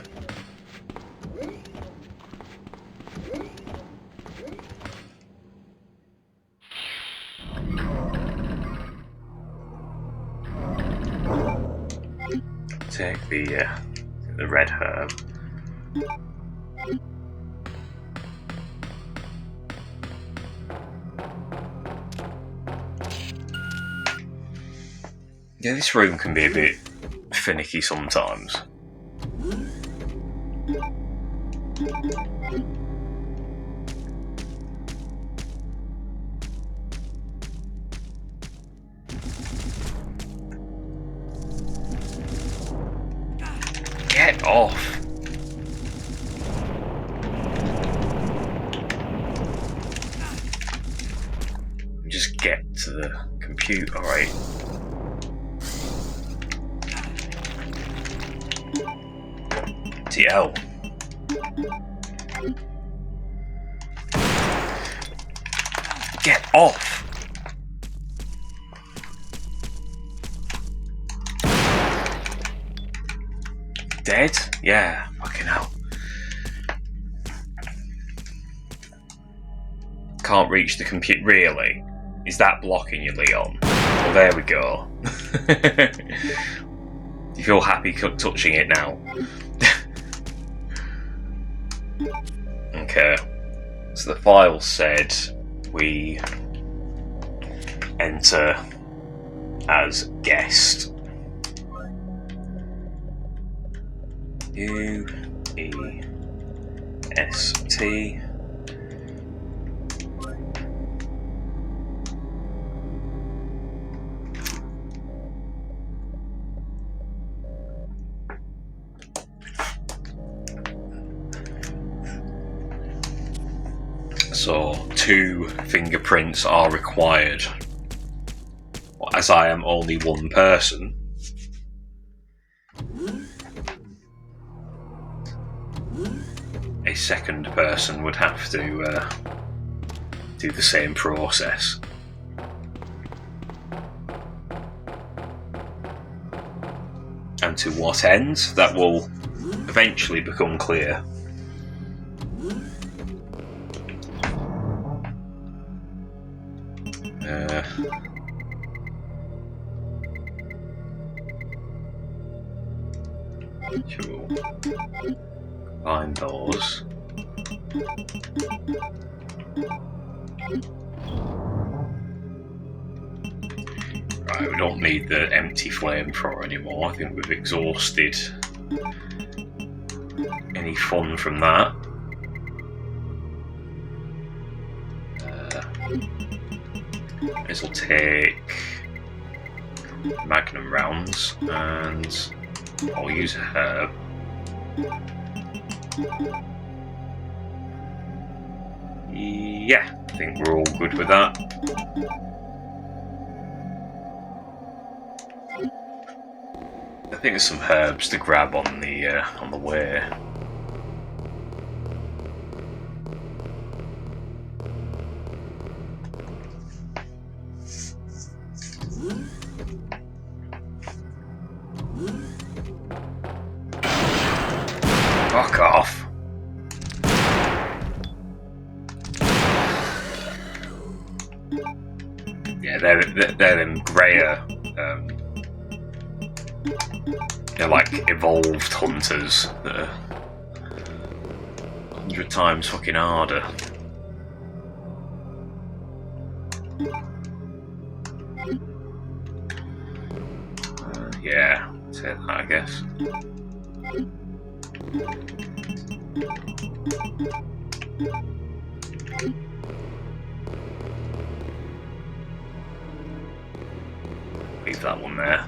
Take the red herb. Yeah, this room can be a bit finicky sometimes. Get off! Just get to the computer, alright. TL. Get off! Dead? Yeah, fucking hell. Can't reach the computer. Really? Is that blocking you, Leon? Well, there we go. You feel happy touching it now? Okay. So the file said we enter as guest. U-E-S-T. So 2 fingerprints are required. As I am only one person, a second person would have to do the same process. And to what end? That will eventually become clear. Sure. Combine those. Right, we don't need the empty flamethrower anymore. I think we've exhausted any fun from that. This will take magnum rounds, and I'll use a herb. Yeah, I think we're all good with that. I think there's some herbs to grab on the way. Fuck off. Yeah, they're them grayer, they're like evolved hunters that are 100 times fucking harder. Yeah, that's it, I guess. Leave that one there.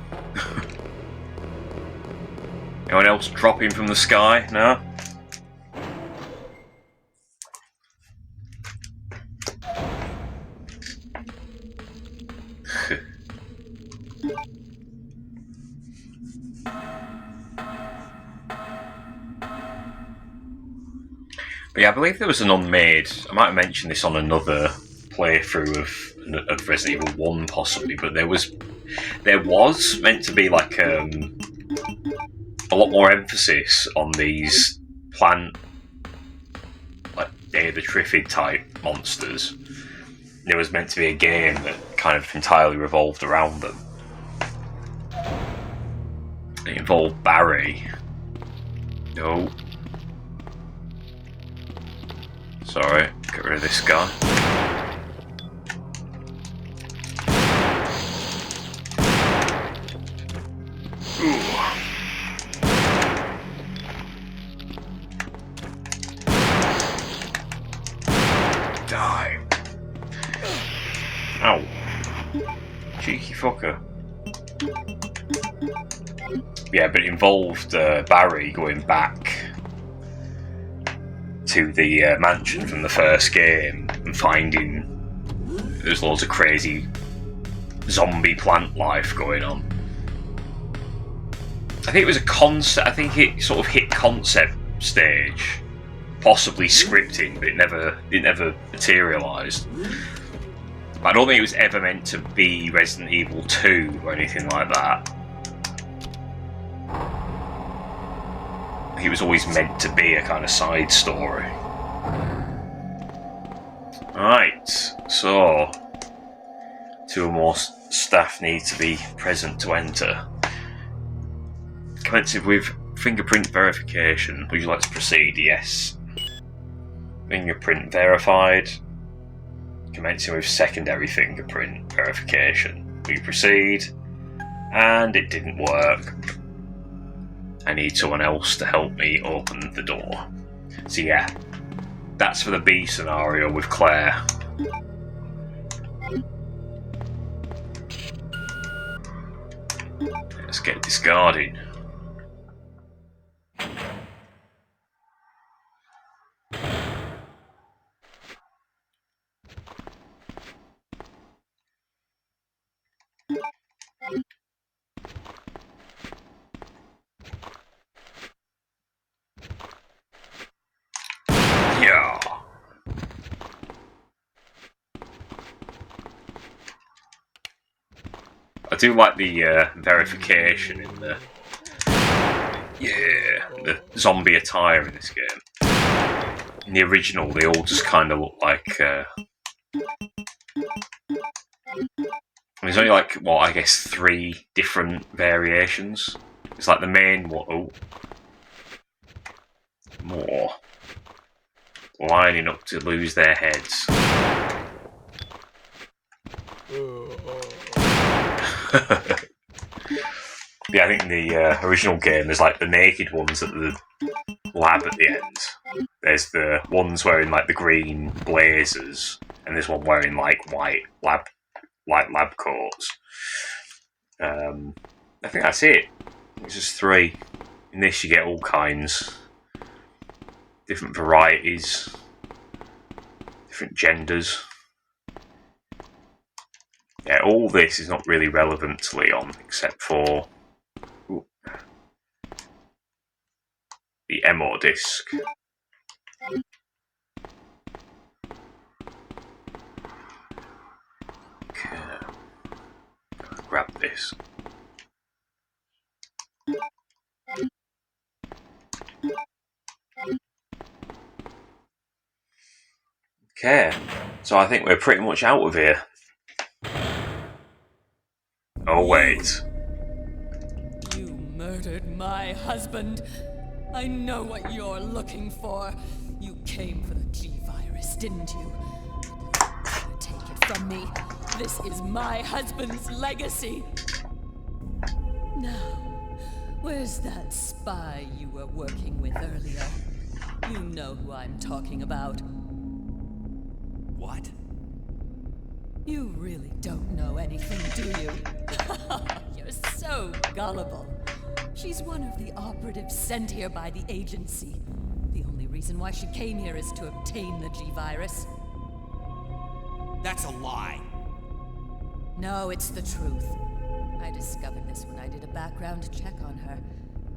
Anyone else dropping from the sky? No? But yeah, I believe there was an unmade. I might have mentioned this on another playthrough of Resident Evil 1 possibly, but there was meant to be like a lot more emphasis on these plant, like Day of the Triffid type monsters. There was meant to be a game that kind of entirely revolved around them. It involved Barry. No. Sorry, get rid of this guy. Ooh. Die. Ow. Cheeky fucker. Yeah, but it involved Barry going back to the mansion from the first game and finding there's loads of crazy zombie plant life going on. I think it was a concept. I think it sort of hit concept stage, possibly scripting, but it never materialised. But I don't think it was ever meant to be Resident Evil 2 or anything like that. It was always meant to be a kind of side story. Right, so 2 more staff need to be present to enter. Commencing with fingerprint verification. Would you like to proceed? Yes. Fingerprint verified. Commencing with secondary fingerprint verification. Will you proceed? And it didn't work. I need someone else to help me open the door. So yeah, that's for the B scenario with Claire. Let's get discarded. do like the verification in the zombie attire in this game. In the original, they all just kind of look like. There's only like, well, I guess 3 different variations. It's like the main one. Oh, more lining up to lose their heads. Yeah, I think in the original game, there's like the naked ones at the lab at the end. There's the ones wearing like the green blazers, and there's one wearing like white lab coats. I think that's it. It's just 3. In this, you get all kinds, different varieties, different genders. Yeah, all this is not really relevant to Leon, except for the MO disc. Okay. Grab this. Okay, so I think we're pretty much out of here. Oh wait. You murdered my husband. I know what you're looking for. You came for the G-Virus, didn't you? Take it from me. This is my husband's legacy. Now, where's that spy you were working with earlier? You know who I'm talking about. What? You really don't know anything, do you? You're so gullible. She's one of the operatives sent here by the agency. The only reason why she came here is to obtain the G-Virus. That's a lie. No, it's the truth. I discovered this when I did a background check on her.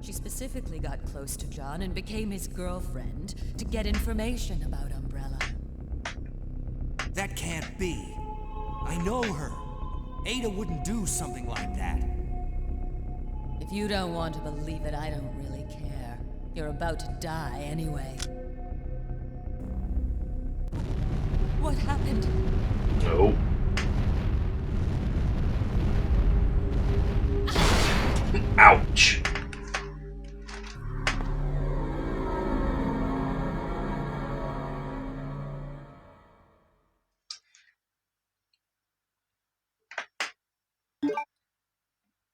She specifically got close to John and became his girlfriend to get information about Umbrella. That can't be. I know her. Ada wouldn't do something like that. If you don't want to believe it, I don't really care. You're about to die anyway. What happened? No. Ouch.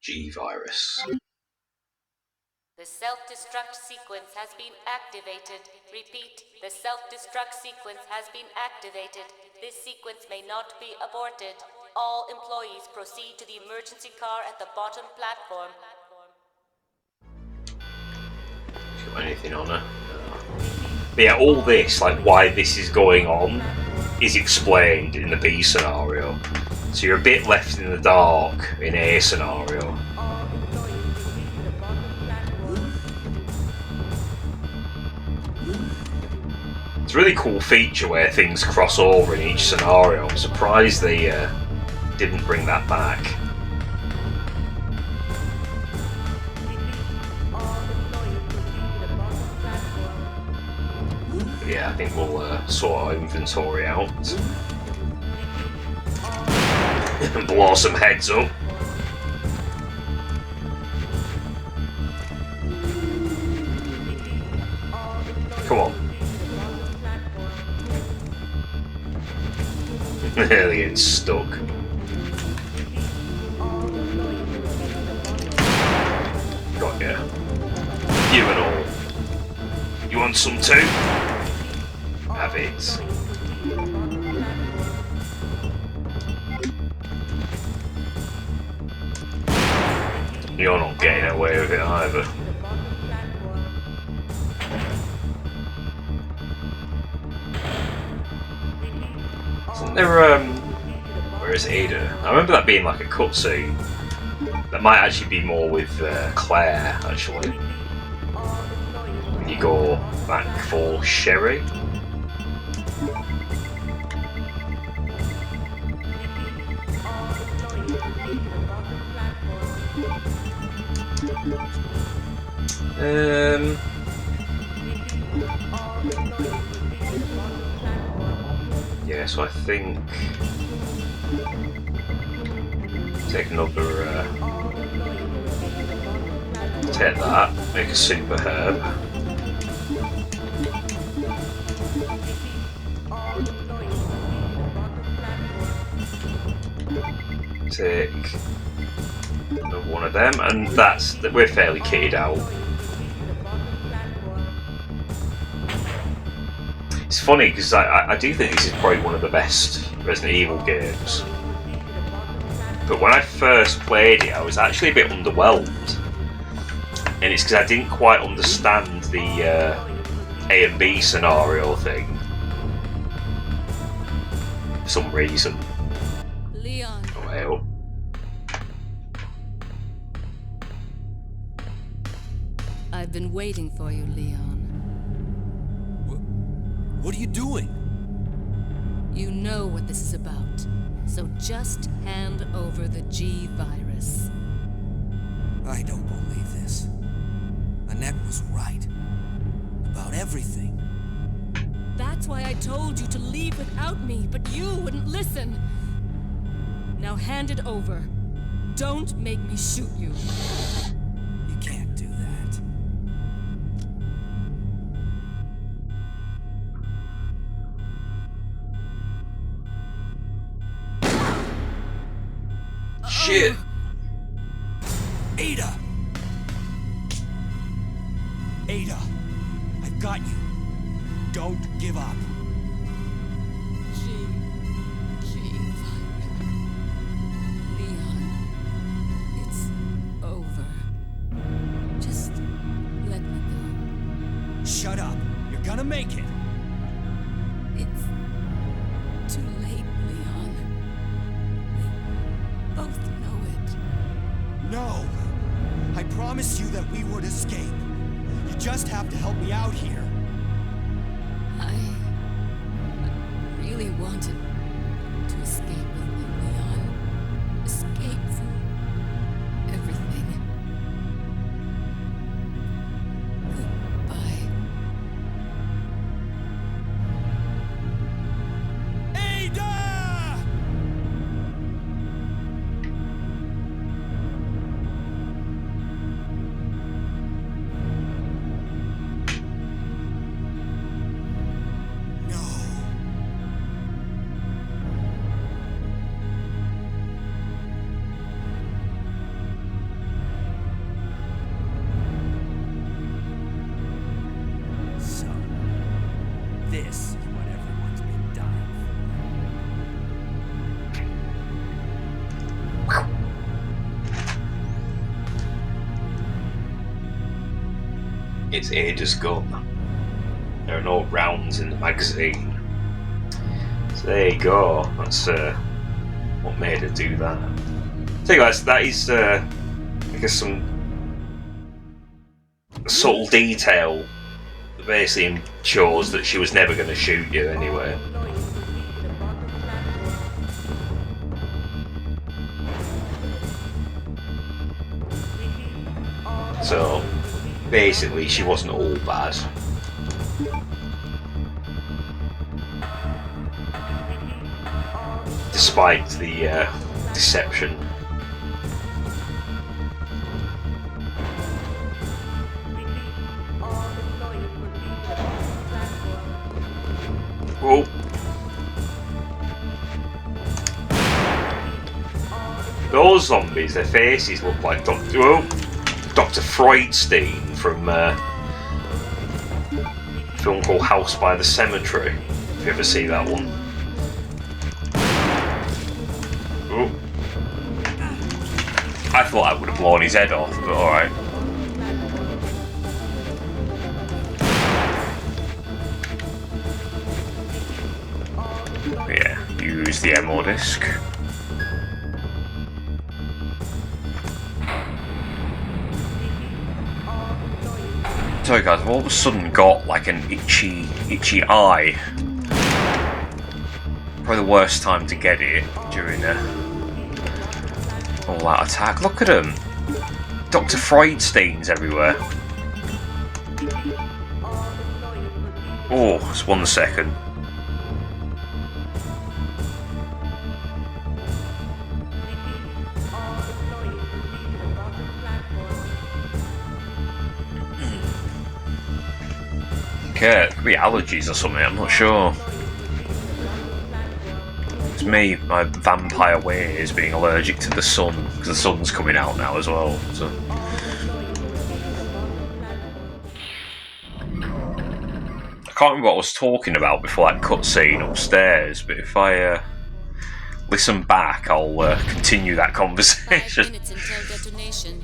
G-Virus. The self-destruct sequence has been activated. Repeat, the self-destruct sequence has been activated. This sequence may not be aborted. All employees proceed to the emergency car at the bottom platform. Got anything on her? But yeah, all this, like why this is going on, is explained in the B scenario. So you're a bit left in the dark in A scenario. It's a really cool feature where things cross over in each scenario. I'm surprised they didn't bring that back. But yeah, I think we'll sort our inventory out and blow some heads up. Come on. They're getting stuck. Got ya. You and all. You want some too? Have it. You're not getting away with it either. Isn't there, where is Ada? I remember that being like a cutscene. That might actually be more with Claire, actually. When you go back for Sherry. Yeah, so I think take another. Take that. Make a super herb. Take another one of them, and we're fairly kitted out. It's funny because I do think this is probably one of the best Resident Evil games, but when I first played it I was actually a bit underwhelmed, and it's because I didn't quite understand the A and B scenario thing for some reason. Leon. Well, I've been waiting for you, Leon. What are you doing? You know what this is about, so just hand over the G-Virus. I don't believe this. Annette was right. About everything. That's why I told you to leave without me, but you wouldn't listen. Now hand it over. Don't make me shoot you. You can't do that. shit! Ada! Ada, I've got you. Don't give up. Leon, it's over. Just let me go. Shut up. You're gonna make it. It's too late, Leon. We both know it. No. I promised you that we would escape. You just have to help me out here. I really wanted to escape with you, Leon. Escape from everything. Goodbye. Ada! No. So, this is what everyone's been dying It's Ada's gun. There are no rounds in the magazine. So there you go. That's what made her do that. Tell you what, that is I guess some subtle detail that basically shows that she was never going to shoot you anyway. So basically she wasn't all bad. Despite the deception. Whoa. Those zombies, their faces look like Dr. Freudstein from a film called House by the Cemetery, if you ever see that one. Oh. I thought I would have blown his head off, but alright. Yeah, use the ammo disc. Sorry guys, I've all of a sudden got like an itchy eye. Probably the worst time to get it during all that attack. Look at him. Dr. Freudstein's everywhere. Oh, just 1 second. Okay, it could be allergies or something, I'm not sure. It's me, my vampire ways, being allergic to the sun, because the sun's coming out now as well, so... I can't remember what I was talking about before that cutscene upstairs, but if I listen back, I'll continue that conversation 5 minutes until detonation.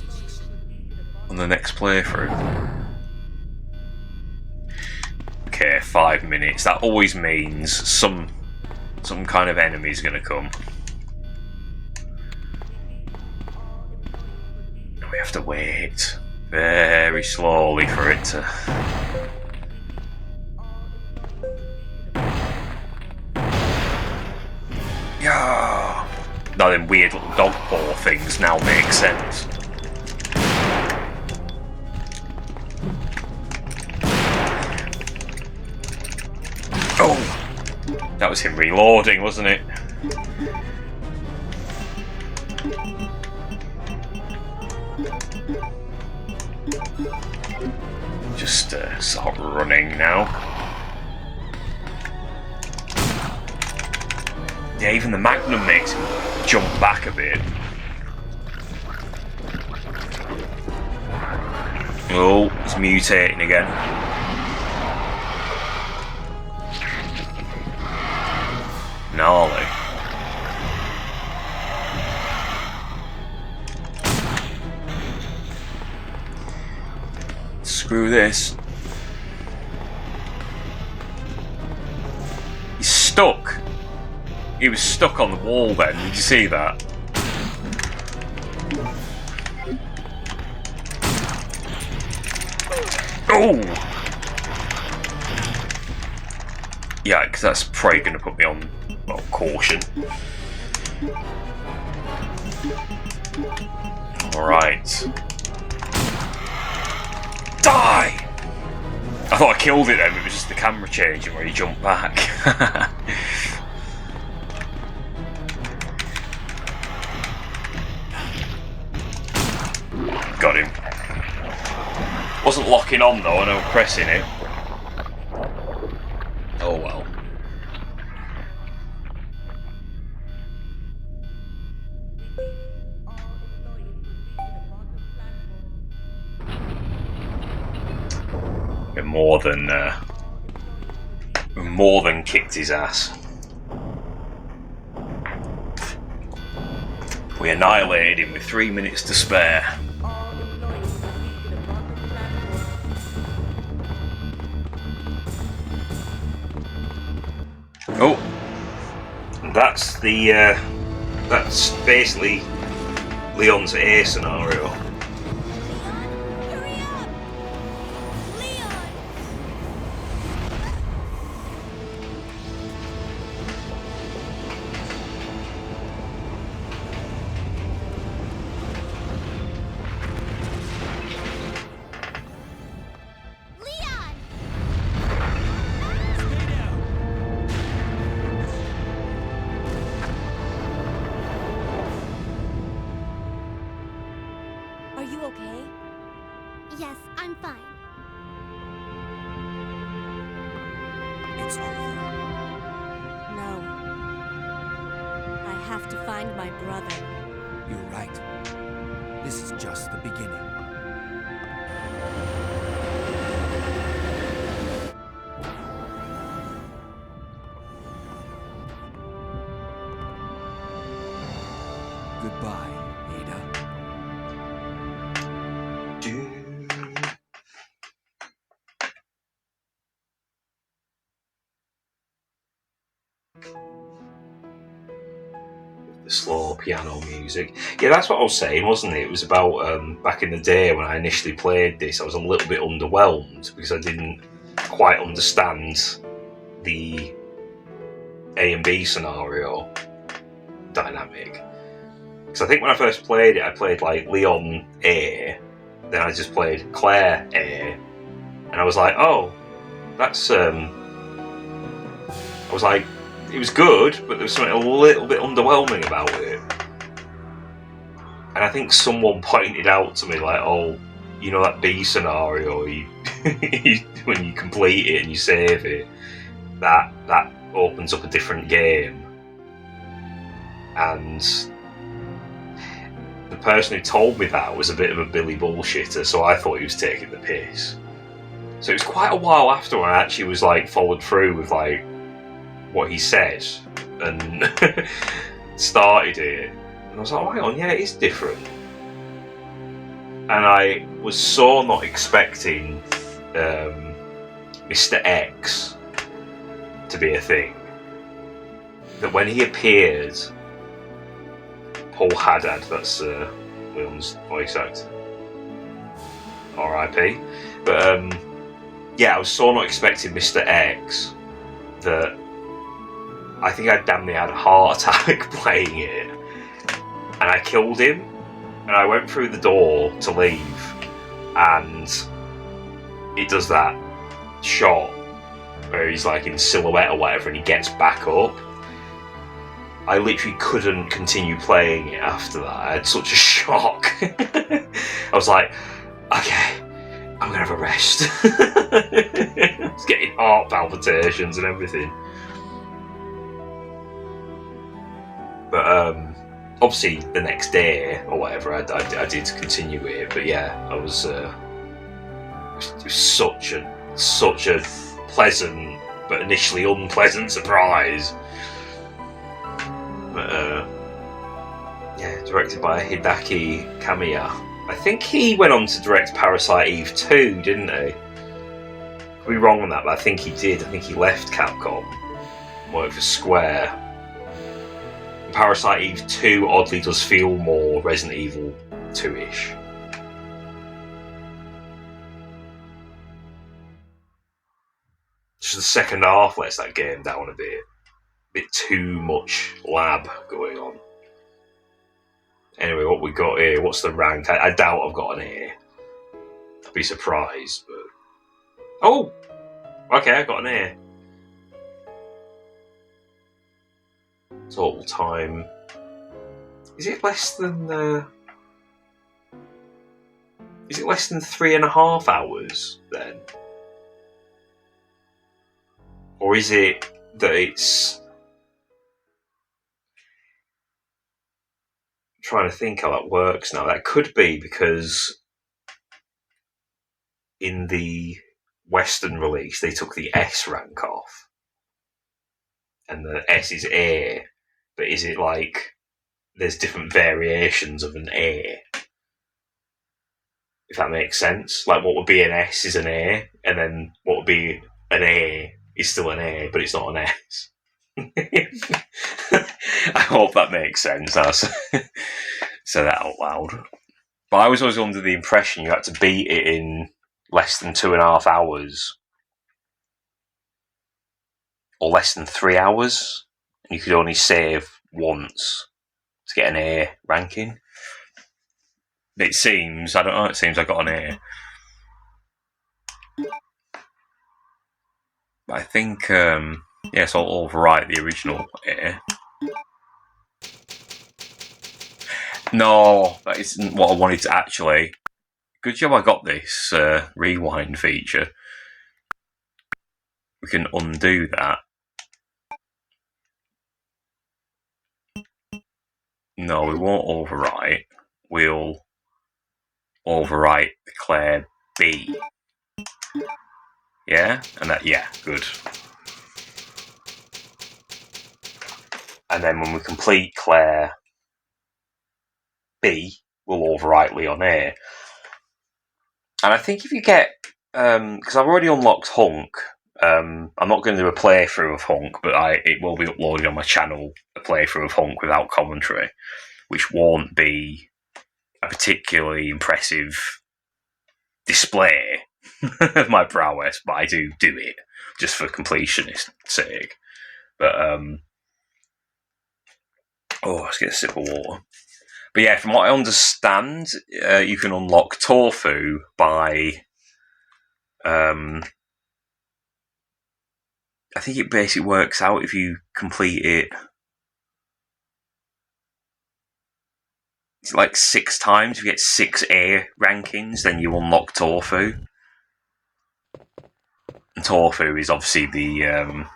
on the next playthrough. Okay, 5 minutes. That always means some kind of enemy's gonna come. We have to wait very slowly for it to... Yeah. Now them weird little dog paw things now make sense. Oh! That was him reloading, wasn't it? Just start running now. Yeah, even the Magnum makes him jump back a bit. Oh, it's mutating again. Gnarly. Screw this. He's stuck. He was stuck on the wall then, did you see that? Oh! Yeah, because that's probably going to put me on, well, caution. Alright. Die! I thought I killed it then, but it was just the camera changing where he jumped back. Got him. Wasn't locking on though, and I was pressing it. Oh well. More than kicked his ass. We annihilated him with 3 minutes to spare. Oh, that's that's basically Leon's A scenario. Hurry up! Leon! Leon! Are you okay? Yes, I'm fine. It's over. No. I have to find my brother. You're right. This is just the beginning. Goodbye, Ada. The slow piano music. Yeah, that's what I was saying, wasn't it? It was about back in the day when I initially played this, I was a little bit underwhelmed because I didn't quite understand the A and B scenario dynamic. Because I think when I first played it, I played like Leon A, then I just played Clare A, and I was like, oh, that's I was like, it was good, but there was something a little bit underwhelming about it. And I think someone pointed out to me, like, oh, you know that B scenario, when you complete it and you save it, that opens up a different game. And the person who told me that was a bit of a Billy bullshitter, so I thought he was taking the piss. So it was quite a while after when I actually was like followed through with like what he said and started it, and I was like, oh, hang on, yeah, it is different. And I was so not expecting Mr. X to be a thing that when he appeared, Paul Haddad, that's Leon's voice actor, R.I.P. But yeah, I was so not expecting Mr. X that I think I damn near had a heart attack playing it, and I killed him, and I went through the door to leave, and it does that shot where he's like in silhouette or whatever, and he gets back up. I literally couldn't continue playing it after that. I had such a shock. I was like, okay, I'm gonna have a rest. I was getting heart palpitations and everything. But obviously the next day or whatever, I did continue it. But yeah, I was it was such a pleasant but initially unpleasant surprise. But yeah, directed by Hideaki Kamiya. I think he went on to direct Parasite Eve 2, didn't he? Could be wrong on that, but I think he did. I think he left Capcom, worked for Square. Parasite Eve 2 oddly does feel more Resident Evil 2-ish. Just the second half lets that game down a bit too much lab going on. Anyway, what we got here? What's the rank? I doubt I've got an A. I'd be surprised, but oh, okay, I got an A. Total time. Is it less than? Is it less than 3.5 hours then? Or is it that it's? I'm trying to think how that works now. That could be because in the Western release they took the S rank off, and the S is A. But is it like there's different variations of an A? If that makes sense. Like what would be an S is an A, and then what would be an A is still an A, but it's not an S. I hope that makes sense. I say that out loud. But I was always under the impression you had to beat it in less than 2.5 hours. Or less than 3 hours. And you could only save once to get an A ranking. It seems, I don't know, it seems I got an A. But I think, yeah, so I'll overwrite the original A. No, that isn't what I wanted to actually. Good job I got this rewind feature. We can undo that. No, we won't overwrite. We'll overwrite the Clare B. Yeah? And that, yeah, good. And then when we complete Clare B, we'll overwrite Leon A. And I think if you get, because I've already unlocked Hunk, I'm not going to do a playthrough of Hunk, but it will be uploaded on my channel, a playthrough of Hunk without commentary, which won't be a particularly impressive display of my prowess, but I do it just for completionist sake. But let's get a sip of water. But yeah, from what I understand, you can unlock Tofu by... I think it basically works out if you complete it... It's like 6 times. If you get 6 A rankings, then you unlock Tofu. And Tofu is obviously the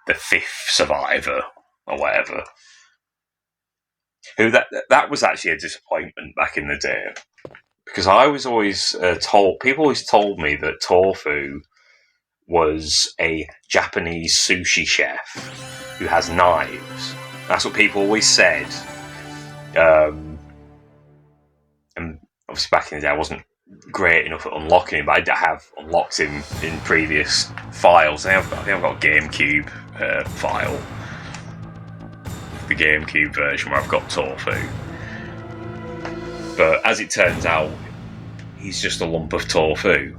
5th survivor, or whatever. Who that was actually a disappointment back in the day. Because I was always told... People always told me that Tofu was a Japanese sushi chef who has knives. That's what people always said. And obviously back in the day I wasn't great enough at unlocking him, but I have unlocked him in previous files. I think I've got a GameCube file, the GameCube version where I've got Tofu. But as it turns out, he's just a lump of tofu,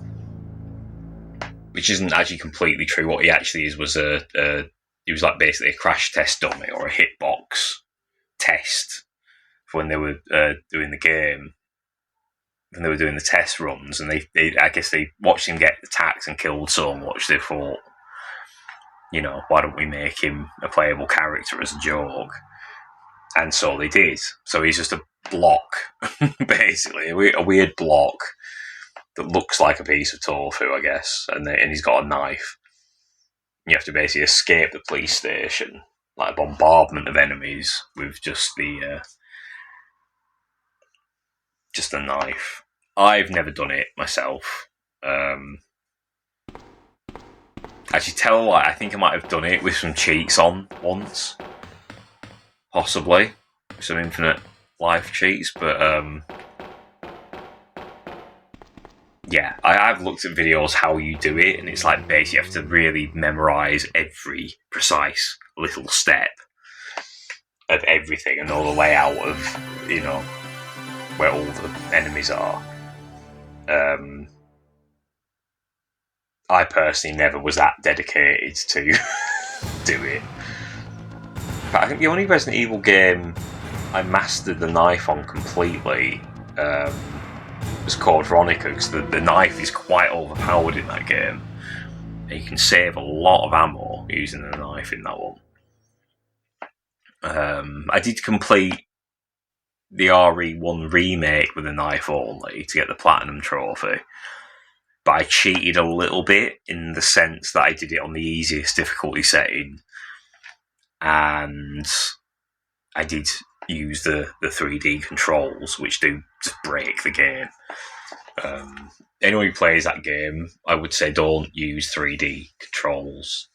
which isn't actually completely true. What he actually is was he was like basically a crash test dummy or a hitbox test for when they were doing the game, when they were doing the test runs, and they I guess they watched him get attacked and killed so much they thought, you know, why don't we make him a playable character as a joke? And so they did. So he's just a block, basically, a weird block that looks like a piece of tofu, I guess, and he's got a knife. You have to basically escape the police station, like a bombardment of enemies, with just the knife. I've never done it myself. Actually, tell a lie, I think I might have done it with some cheats on once, possibly some infinite life cheats, but yeah, I've looked at videos how you do it, and it's like basically you have to really memorise every precise little step of everything and know the layout of, you know, where all the enemies are. I personally never was that dedicated to do it. But I think the only Resident Evil game I mastered the knife on completely was Code Veronica, because the knife is quite overpowered in that game. And you can save a lot of ammo using the knife in that one. I did complete the RE1 remake with a knife only to get the Platinum Trophy. But I cheated a little bit in the sense that I did it on the easiest difficulty setting. And I did use the 3D controls, which do just break the game. Anyone who plays that game, I would say don't use 3D controls,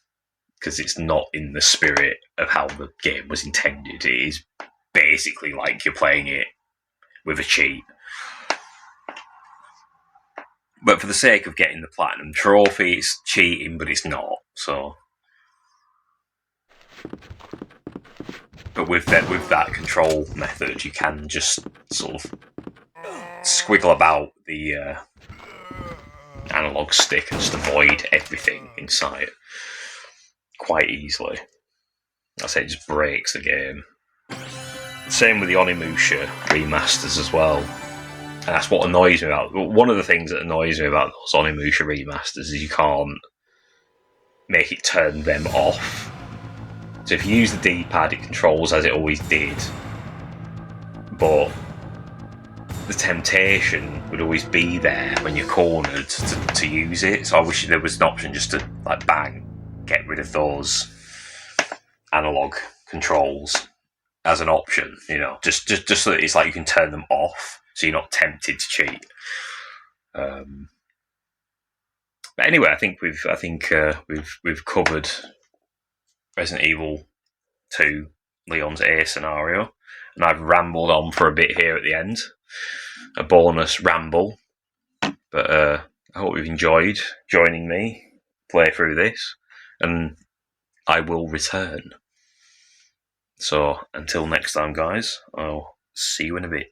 because it's not in the spirit of how the game was intended. It is basically like you're playing it with a cheat. But for the sake of getting the Platinum Trophy, it's cheating, but it's not. So, but with that control method, you can just sort of squiggle about the analog stick and just avoid everything in sight quite easily. I say it just breaks the game. Same with the Onimusha remasters as well. And that's what annoys me about... One of the things that annoys me about those Onimusha remasters is you can't make it turn them off. So if you use the D-pad, it controls as it always did. But the temptation would always be there when you're cornered to use it. So I wish there was an option just to, like, bang, get rid of those analog controls as an option, you know, just so that it's like you can turn them off, so you're not tempted to cheat. But anyway, I think we've covered Resident Evil 2, Leon's A scenario, and I've rambled on for a bit here at the end, a bonus ramble. But I hope you've enjoyed joining me play through this, and I will return. So until next time, guys, I'll see you in a bit.